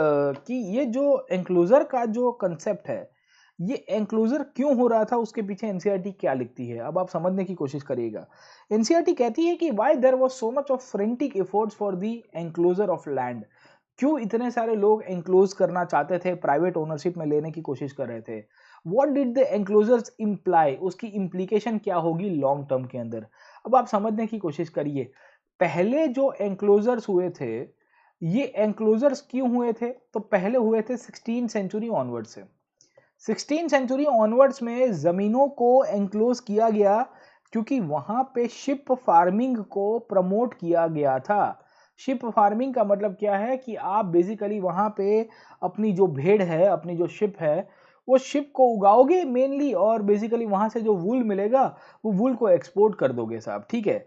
कि ये जो एंक्लोजर का जो कंसेप्ट है, ये एंक्लोजर क्यों हो रहा था, उसके पीछे एनसीईआरटी क्या लिखती है, अब आप समझने की कोशिश करिएगा। एनसीईआरटी कहती है कि why there was so much of frantic efforts for the enclosure of land. क्यों इतने सारे लोग एंक्लोज करना चाहते थे, प्राइवेट ओनरशिप में लेने की कोशिश कर रहे थे। व्हाट डिड द एंक्लोजर्स इम्प्लाई, उसकी इम्प्लीकेशन क्या होगी लॉन्ग टर्म के अंदर। अब आप समझने की कोशिश करिए, पहले जो एंक्लोजर्स हुए थे, ये एंक्लोजर्स क्यों हुए थे, तो पहले हुए थे 16 सेंचुरी ऑनवर्ड से। 16 सेंचुरी ऑनवर्ड्स में जमीनों को एंक्लोज किया गया क्योंकि वहां पे शिप फार्मिंग को प्रमोट किया गया था। शिप फार्मिंग का मतलब क्या है कि आप बेसिकली वहां पे अपनी जो भेड़ है, अपनी जो शिप है, वो शिप को उगाओगे मेनली, और बेसिकली वहां से जो वूल मिलेगा वो वूल को एक्सपोर्ट कर दोगे साहब, ठीक है।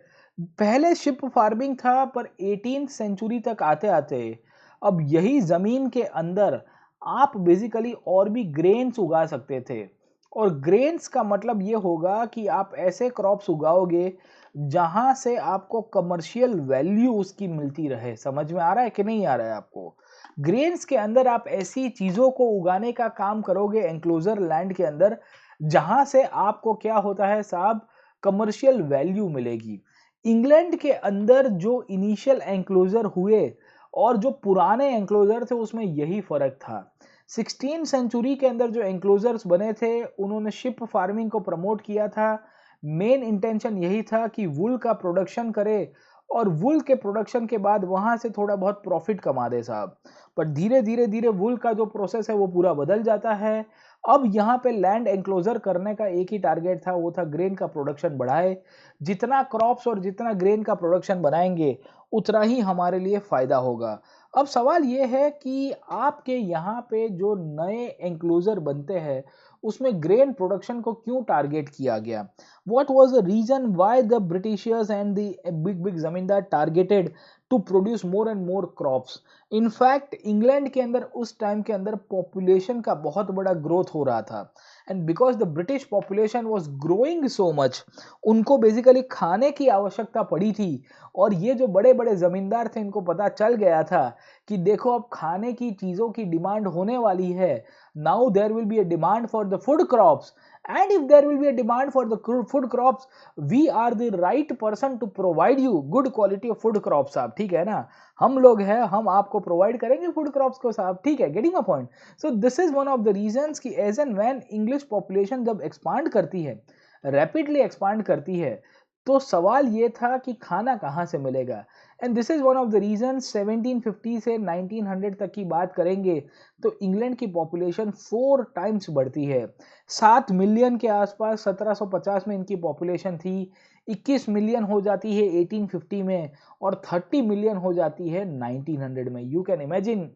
पहले शिप फार्मिंग था, पर 18 सेंचुरी तक आते आते अब यही जमीन के अंदर आप बेसिकली और भी ग्रेन्स उगा सकते थे। और ग्रेन्स का मतलब ये होगा कि आप ऐसे क्रॉप्स उगाओगे जहां से आपको कमर्शियल वैल्यू उसकी मिलती रहे। समझ में आ रहा है कि नहीं आ रहा है आपको। ग्रेन्स के अंदर आप ऐसी चीजों को उगाने का काम करोगे एंक्लोजर लैंड के अंदर, जहां से आपको क्या होता है साहब, कमर्शियल वैल्यू मिलेगी। इंग्लैंड के अंदर जो इनिशियल एंक्लोजर हुए और जो पुराने एंक्लोजर थे, उसमें यही फर्क था। 16 सेंचुरी के अंदर जो एंक्लोजर्स बने थे, उन्होंने शिप फार्मिंग को प्रमोट किया था। मेन इंटेंशन यही था कि वुल का प्रोडक्शन करे और वुल के प्रोडक्शन के बाद वहां से थोड़ा बहुत प्रॉफिट कमा दे साहब। पर धीरे धीरे धीरे वुल का जो प्रोसेस है वो पूरा बदल जाता है। अब यहाँ पे लैंड एंक्लोजर करने का एक ही टारगेट था, वो था ग्रेन का प्रोडक्शन बढ़ाए। जितना क्रॉप्स और जितना ग्रेन का प्रोडक्शन बनाएंगे, उतना ही हमारे लिए फायदा होगा। अब सवाल ये है कि आपके यहाँ पे जो नए एंक्लोजर बनते हैं, उसमें ग्रेन प्रोडक्शन को क्यों टारगेट किया गया। What was the reason why the Britishers and the big big zamindar targeted to produce more and more crops. In fact England के अंदर उस टाइम के अंदर पॉपुलेशन का बहुत बड़ा ग्रोथ हो रहा था, and because the British population was growing so much, उनको बेसिकली खाने की आवश्यकता पड़ी थी। और ये जो बड़े बड़े जमींदार थे, इनको पता चल गया था कि देखो अब खाने की चीजों की डिमांड होने वाली है। Now there will be a demand for the food crops, and if there will be a demand for the food crops, we are the right person to provide you good quality of food crops साहब, ठीक है ना। हम लोग हैं, हम आपको प्रोवाइड करेंगे फूड क्रॉप्स को साहब, ठीक है। Getting my point. So this is one of the reasons कि as and when English population जब एक्सपांड करती है, रैपिडली एक्सपांड करती है, तो सवाल ये था कि खाना कहाँ से मिलेगा। And this is one of the reason. 1750 से 1900 तक की बात करेंगे तो इंग्लैंड की पॉपुलेशन 4 टाइम्स बढ़ती है। 7 मिलियन के आसपास 1750 में इनकी पॉपुलेशन थी, 21 मिलियन हो जाती है 1850 में, और 30 मिलियन हो जाती है 1900 में। यू कैन इमेजिन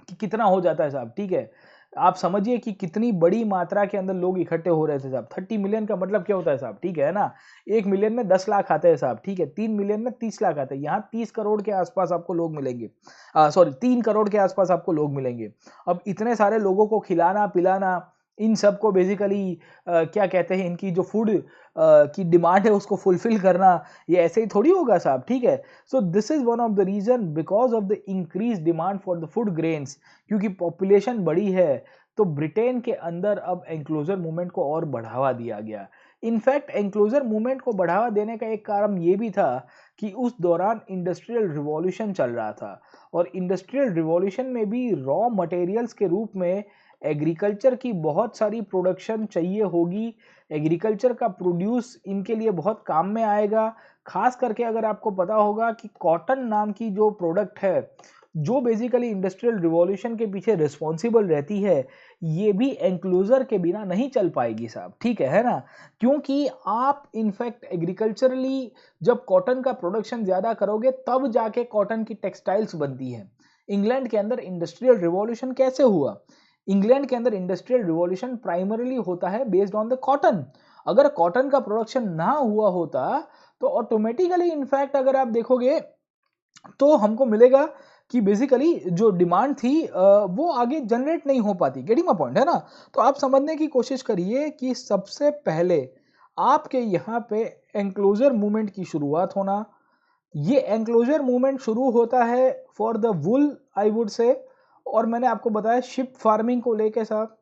कि कितना हो जाता है साहब, ठीक है। आप समझिए कि कितनी बड़ी मात्रा के अंदर लोग इकट्ठे हो रहे थे साहब। 30 मिलियन का मतलब क्या होता है साहब, ठीक है ना। 1 मिलियन में 10 लाख आते हैं साहब, ठीक है। 3 मिलियन में 30 लाख आते हैं। यहाँ 30 करोड़ के आसपास आपको लोग मिलेंगे, सॉरी 3 करोड़ के आसपास आपको लोग मिलेंगे। अब इतने सारे लोगों को खिलाना पिलाना, इन सब को बेसिकली क्या कहते हैं, इनकी जो फूड की डिमांड है उसको फुलफिल करना, ये ऐसे ही थोड़ी होगा साहब, ठीक है। So this is one of the reason, because of the increase demand for the food grains, क्योंकि पॉपुलेशन बढ़ी है, तो ब्रिटेन के अंदर अब एंक्लोजर मूवमेंट को और बढ़ावा दिया गया। इनफैक्ट एंक्लोजर मूवमेंट को बढ़ावा देने का एक कारण ये भी था कि उस दौरान इंडस्ट्रियल रिवॉल्यूशन चल रहा था, और इंडस्ट्रियल रिवॉल्यूशन में भी रॉ मटेरियल्स के रूप में एग्रीकल्चर की बहुत सारी प्रोडक्शन चाहिए होगी। एग्रीकल्चर का प्रोड्यूस इनके लिए बहुत काम में आएगा। खास करके अगर आपको पता होगा कि कॉटन नाम की जो प्रोडक्ट है, जो बेसिकली इंडस्ट्रियल रिवॉल्यूशन के पीछे रिस्पॉन्सिबल रहती है, ये भी एंक्लोजर के बिना नहीं चल पाएगी साहब, ठीक है ना। क्योंकि आप इनफैक्ट एग्रीकल्चरली जब कॉटन का प्रोडक्शन ज़्यादा करोगे, तब जाके कॉटन की टेक्सटाइल्स बनती है। इंग्लैंड के अंदर इंडस्ट्रियल रिवॉल्यूशन कैसे हुआ? इंग्लैंड के अंदर इंडस्ट्रियल रिवॉल्यूशन प्राइमरीली होता है बेस्ड ऑन द कॉटन। अगर कॉटन का प्रोडक्शन ना हुआ होता, तो ऑटोमेटिकली इनफैक्ट अगर आप देखोगे तो हमको मिलेगा कि बेसिकली जो डिमांड थी वो आगे जनरेट नहीं हो पाती। गेटिंग माय पॉइंट, है ना? तो आप समझने की कोशिश करिए कि सबसे पहले आपके यहाँ पे एंक्लोजर मूवमेंट की शुरुआत होना, ये एंक्लोजर मूवमेंट शुरू होता है for the wool I would say, और मैंने आपको बताया शिप फार्मिंग को लेके साहब,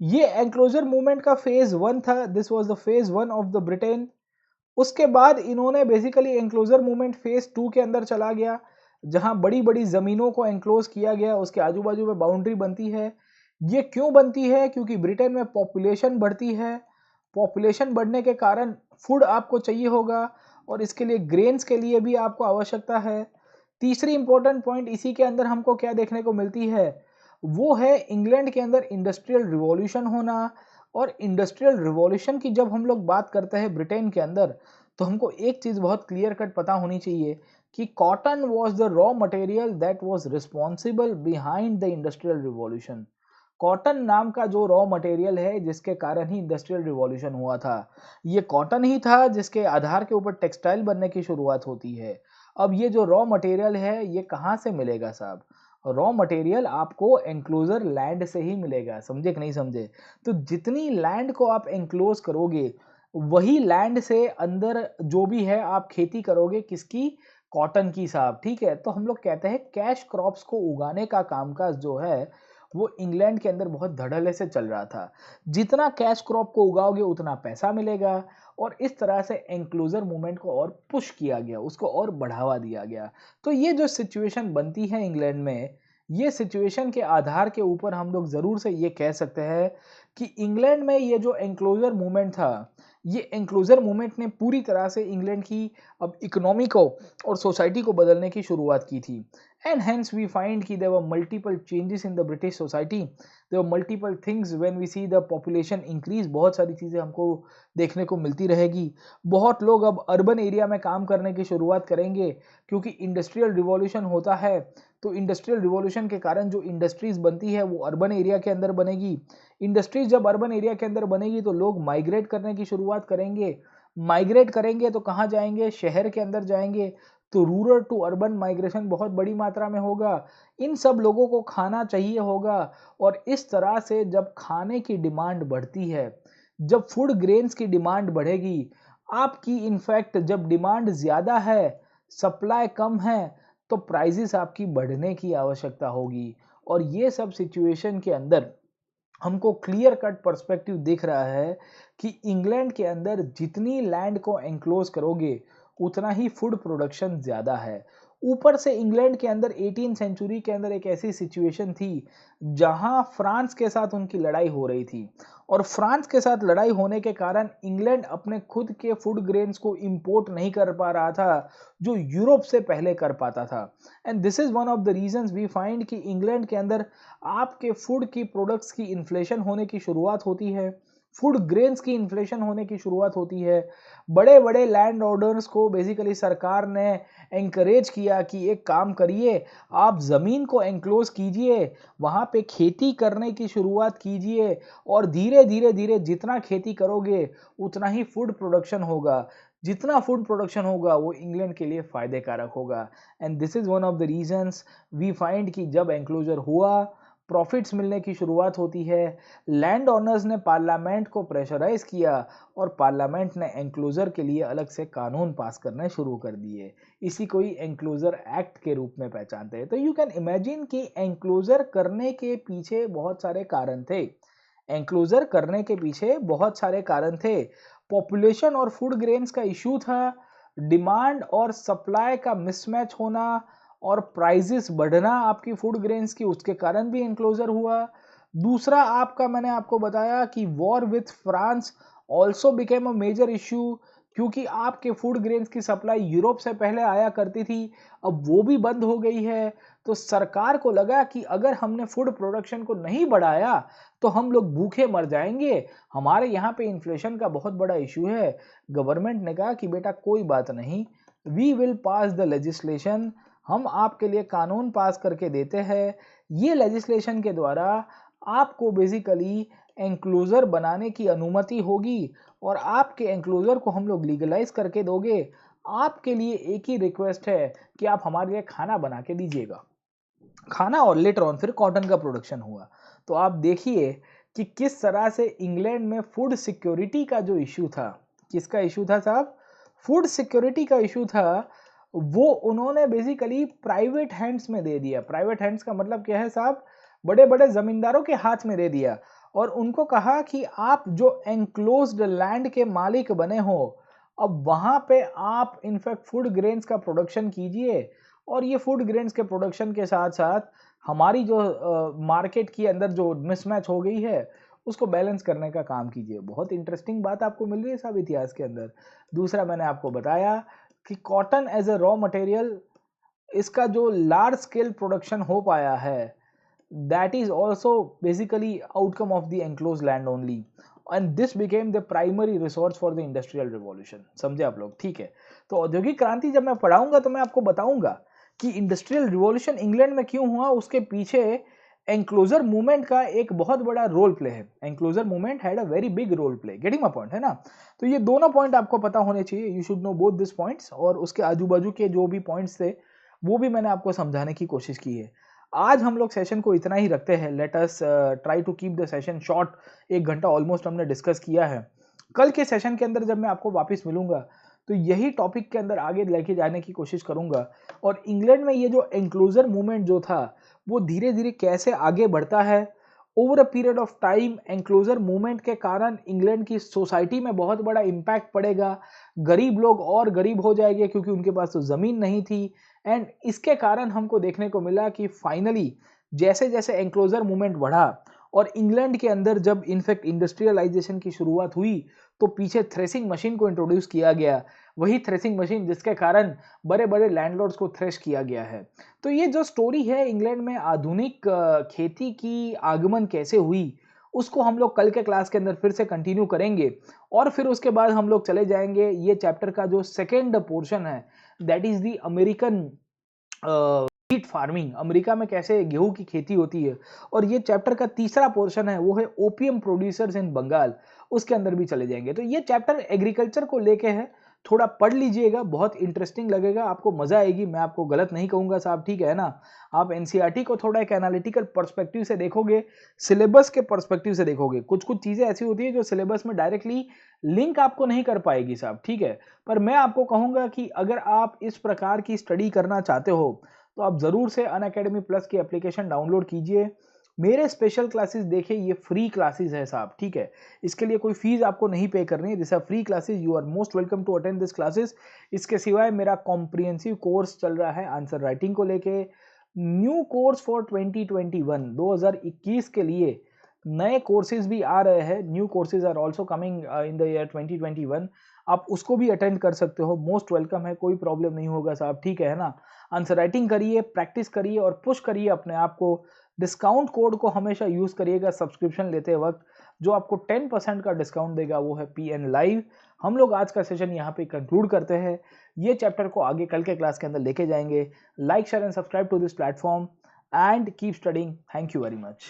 ये एंक्लोजर मूवमेंट का फेज 1 था। This was the phase 1 of the Britain. उसके बाद इन्होंने बेसिकली एंक्लोजर मूवमेंट फेज 2 के अंदर चला गया, जहां बड़ी-बड़ी जमीनों को एंक्लोज किया गया, उसके आजू-बाजू में बाउंड्री बनती है। ये क्यों बनती है? क्योंकि ब्रिटेन में पॉपुलेशन बढ़ती है। पॉपुलेशन बढ़ने के कारण फूड आपको चाहिए होगा और इसके लिए ग्रेन्स के लिए भी आपको आवश्यकता है। तीसरी इंपॉर्टेंट पॉइंट इसी के अंदर हमको क्या देखने को मिलती है, वो है इंग्लैंड के अंदर इंडस्ट्रियल रिवॉल्यूशन होना। और इंडस्ट्रियल रिवॉल्यूशन की जब हम लोग बात करते हैं ब्रिटेन के अंदर, तो हमको एक चीज बहुत क्लियर कट पता होनी चाहिए कि cotton was the raw material that was responsible behind the industrial revolution. Cotton नाम का जो रॉ मटेरियल है जिसके कारण ही इंडस्ट्रियल रिवॉल्यूशन हुआ था, ये कॉटन ही था जिसके आधार के ऊपर टेक्सटाइल बनने की शुरुआत होती है। अब ये जो रॉ मटेरियल है ये कहाँ से मिलेगा साहब? रॉ मटेरियल आपको एंक्लोजर लैंड से ही मिलेगा। समझे कि नहीं समझे? तो जितनी लैंड को आप एंक्लोज करोगे, वही लैंड से अंदर जो भी है आप खेती करोगे, किसकी? कॉटन की साहब। ठीक है, तो हम लोग कहते हैं कैश क्रॉप्स को उगाने का कामकाज जो है वो इंग्लैंड के अंदर बहुत धड़ल्ले से चल रहा था। जितना कैश क्रॉप को उगाओगे उतना पैसा मिलेगा, और इस तरह से एंक्लोजर मूवमेंट को और पुश किया गया, उसको और बढ़ावा दिया गया। तो ये जो सिचुएशन बनती है इंग्लैंड में, ये सिचुएशन के आधार के ऊपर हम लोग ज़रूर से ये कह सकते हैं कि इंग्लैंड में ये जो एंक्लोजर मूवमेंट था, ये एंक्लोजर मूवमेंट ने पूरी तरह से इंग्लैंड की अब इकोनॉमी को और सोसाइटी को बदलने की शुरुआत की थी। एंड हेंस वी फाइंड कि there were multiple changes in the British society, there were multiple things when we see the population increase. बहुत सारी चीज़ें हमको देखने को मिलती रहेगी। बहुत लोग अब अर्बन एरिया में काम करने की शुरुआत करेंगे, क्योंकि इंडस्ट्रियल रिवॉल्यूशन होता है। तो इंडस्ट्रियल रिवॉल्यूशन के कारण जो इंडस्ट्रीज बनती है वो अर्बन एरिया के अंदर बनेगी। इंडस्ट्रीज जब अर्बन एरिया के अंदर बनेगी तो लोग माइग्रेट करने की शुरुआत करेंगे। माइग्रेट करेंगे तो कहाँ जाएंगे? शहर के अंदर जाएंगे। तो रूरल टू अर्बन माइग्रेशन बहुत बड़ी मात्रा में होगा। इन सब लोगों को खाना चाहिए होगा, और इस तरह से जब खाने की डिमांड बढ़ती है, जब फूड ग्रेन्स की डिमांड बढ़ेगी, आपकी इनफैक्ट जब डिमांड ज़्यादा है, सप्लाई कम है, तो प्राइसेस आपकी बढ़ने की आवश्यकता होगी। और ये सब सिचुएशन के अंदर हमको क्लियर कट पर्सपेक्टिव दिख रहा है कि इंग्लैंड के अंदर जितनी लैंड को एंक्लोज करोगे उतना ही फूड प्रोडक्शन ज़्यादा है। ऊपर से इंग्लैंड के अंदर 18 सेंचुरी के अंदर एक ऐसी सिचुएशन थी जहां फ्रांस के साथ उनकी लड़ाई हो रही थी, और फ्रांस के साथ लड़ाई होने के कारण इंग्लैंड अपने खुद के फूड ग्रेन्स को इंपोर्ट नहीं कर पा रहा था जो यूरोप से पहले कर पाता था। And this is one of the reasons we find कि इंग्लैंड के अंदर आपके फूड की प्रोडक्ट्स की इन्फ्लेशन होने की शुरुआत होती है, फूड ग्रेन्स की इन्फ्लेशन होने की शुरुआत होती है। बड़े बड़े लैंड ऑर्डर्स को बेसिकली सरकार ने एंकरेज किया कि एक काम करिए, आप ज़मीन को एंक्लोज कीजिए, वहाँ पे खेती करने की शुरुआत कीजिए, और धीरे धीरे धीरे जितना खेती करोगे उतना ही फूड प्रोडक्शन होगा। जितना फूड प्रोडक्शन होगा वो इंग्लैंड के लिए फ़ायदे कारक होगा। And this is one of the reasons we find कि जब एंक्लोजर हुआ, प्रॉफिट्स मिलने की शुरुआत होती है। लैंड ओनर्स ने पार्लियामेंट को प्रेशराइज किया, और पार्लियामेंट ने एंक्लोजर के लिए अलग से कानून पास करने शुरू कर दिए। इसी को ही एंक्लोजर एक्ट के रूप में पहचानते हैं। तो यू कैन इमेजिन कि एंक्लोजर करने के पीछे बहुत सारे कारण थे। एंक्लोजर करने के पीछे बहुत सारे कारण थे। पॉपुलेशन और फूड ग्रेन्स का इशू था, डिमांड और सप्लाई का मिसमैच होना, और प्राइसेस बढ़ना आपकी फूड ग्रेन्स की, उसके कारण भी एंक्लोजर हुआ। दूसरा आपका, मैंने आपको बताया कि war with France also became a major issue, क्योंकि आपके फूड ग्रेन्स की सप्लाई यूरोप से पहले आया करती थी, अब वो भी बंद हो गई है। तो सरकार को लगा कि अगर हमने फूड प्रोडक्शन को नहीं बढ़ाया तो हम लोग भूखे मर जाएंगे, हमारे यहाँ पे इन्फ्लेशन का बहुत बड़ा इशू है। गवर्नमेंट ने कहा कि बेटा कोई बात नहीं, we will pass the legislation, हम आपके लिए कानून पास करके देते हैं। ये लेजिस्लेशन के द्वारा आपको बेसिकली एंक्लोजर बनाने की अनुमति होगी, और आपके एंक्लोजर को हम लोग लीगलाइज करके दोगे। आपके लिए एक ही रिक्वेस्ट है कि आप हमारे लिए खाना बना के दीजिएगा। खाना और लेटर ऑन फिर कॉटन का प्रोडक्शन हुआ। तो आप देखिए कि किस तरह से इंग्लैंड में फूड सिक्योरिटी का जो इशू था, किसका इशू था साहब? फूड सिक्योरिटी का इशू था। वो उन्होंने बेसिकली प्राइवेट हैंड्स में दे दिया। प्राइवेट हैंड्स का मतलब क्या है साहब? बड़े बड़े जमींदारों के हाथ में दे दिया और उनको कहा कि आप जो एनक्लोज्ड लैंड के मालिक बने हो, अब वहां पे आप इनफैक्ट फूड ग्रेन्स का प्रोडक्शन कीजिए और ये फूड ग्रेन्स के प्रोडक्शन के साथ साथ हमारी जो मार्केट के अंदर जो मिसमैच हो गई है उसको बैलेंस करने का काम कीजिए। बहुत इंटरेस्टिंग बात आपको मिल रही है साहब इतिहास के अंदर। दूसरा, मैंने आपको बताया कि cotton as a raw material, इसका जो लार्ज स्केल प्रोडक्शन हो पाया है, that is also basically outcome of the enclosed land only, and this became the primary resource for the industrial revolution। समझे आप लोग? ठीक है। तो औद्योगिक क्रांति जब मैं पढ़ाऊंगा तो मैं आपको बताऊंगा कि इंडस्ट्रियल रिवॉल्यूशन इंग्लैंड में क्यों हुआ, उसके पीछे एंक्लोजर मूवमेंट का एक बहुत बड़ा रोल प्ले है। Enclosure movement had a very big role play. Getting my point, है ना? तो ये दोनों पॉइंट आपको पता होने चाहिए। You should know both this points, और उसके आजू बाजू के जो भी पॉइंट्स थे वो भी मैंने आपको समझाने की कोशिश की है। आज हम लोग सेशन को इतना ही रखते हैं। Let us try to keep the session short. 1 घंटा ऑलमोस्ट हमने डिस्कस किया है। कल के सेशन के अंदर जब मैं आपको वापस मिलूंगा तो यही टॉपिक के अंदर आगे लेके जाने की कोशिश करूंगा, और इंग्लैंड में ये जो एंक्लोजर मूवमेंट जो था वो धीरे धीरे कैसे आगे बढ़ता है over a period of time. Enclosure movement के कारण इंग्लैंड की सोसाइटी में बहुत बड़ा इम्पैक्ट पड़ेगा। गरीब लोग और गरीब हो जाएंगे क्योंकि उनके पास तो ज़मीन नहीं थी। एंड इसके कारण हमको देखने को मिला कि फाइनली जैसे जैसे एंक्लोजर मूवमेंट बढ़ा और इंग्लैंड के अंदर जब इनफैक्ट इंडस्ट्रियलाइजेशन की शुरुआत हुई तो पीछे थ्रेसिंग मशीन को इंट्रोड्यूस किया गया। वही थ्रेसिंग मशीन जिसके कारण बड़े बड़े लैंडलॉर्ड्स को थ्रेश किया गया है। तो ये जो स्टोरी है इंग्लैंड में आधुनिक खेती की आगमन कैसे हुई, उसको हम लोग कल के क्लास के अंदर फिर से कंटिन्यू करेंगे। और फिर उसके बाद हम लोग चले जाएंगे ये चैप्टर का जो सेकेंड पोर्शन है, that is the American wheat farming. America में कैसे गेहूं की खेती होती है। और ये चैप्टर का तीसरा पोर्शन है वो है ओपीएम प्रोड्यूसर्स इन बंगाल। उसके अंदर भी चले जाएंगे। तो ये चैप्टर एग्रीकल्चर को लेके है। थोड़ा पढ़ लीजिएगा, बहुत इंटरेस्टिंग लगेगा, आपको मजा आएगी। मैं आपको गलत नहीं कहूंगा साहब, ठीक है ना? आप एनसीईआरटी को थोड़ा एक एनालिटिकल पर्सपेक्टिव से देखोगे, सिलेबस के पर्सपेक्टिव से देखोगे। कुछ कुछ चीजें ऐसी होती है जो सिलेबस में डायरेक्टली लिंक आपको नहीं कर पाएगी साहब, ठीक है? पर मैं आपको कहूंगा कि अगर आप इस प्रकार की स्टडी करना चाहते हो तो आप जरूर से अनअकैडमी प्लस की एप्लीकेशन डाउनलोड कीजिए। मेरे स्पेशल क्लासेस देखिए, ये फ्री क्लासेस है साहब, ठीक है? इसके लिए कोई फीस आपको नहीं पे करनी है। This are free classes, you are most welcome to attend this classes. इसके सिवाय मेरा कॉम्प्रिहेंसिव कोर्स चल रहा है आंसर राइटिंग को लेके। न्यू कोर्स फॉर 2021 2021 के लिए नए कोर्सेज भी आ रहे हैं। New courses are also coming in the year 2021। आप उसको भी अटेंड कर सकते हो, मोस्ट वेलकम है, कोई प्रॉब्लम नहीं होगा साहब, ठीक है ना? आंसर राइटिंग करिए, प्रैक्टिस करिए और पुश करिए अपने आप को। डिस्काउंट कोड को हमेशा यूज करिएगा सब्सक्रिप्शन लेते वक्त। जो आपको 10% का डिस्काउंट देगा वो है पीएन लाइव। हम लोग आज का सेशन यहाँ पे कंक्लूड करते हैं। ये चैप्टर को आगे कल के क्लास के अंदर लेके जाएंगे। Like share and subscribe to this platform and keep studying. Thank you very much.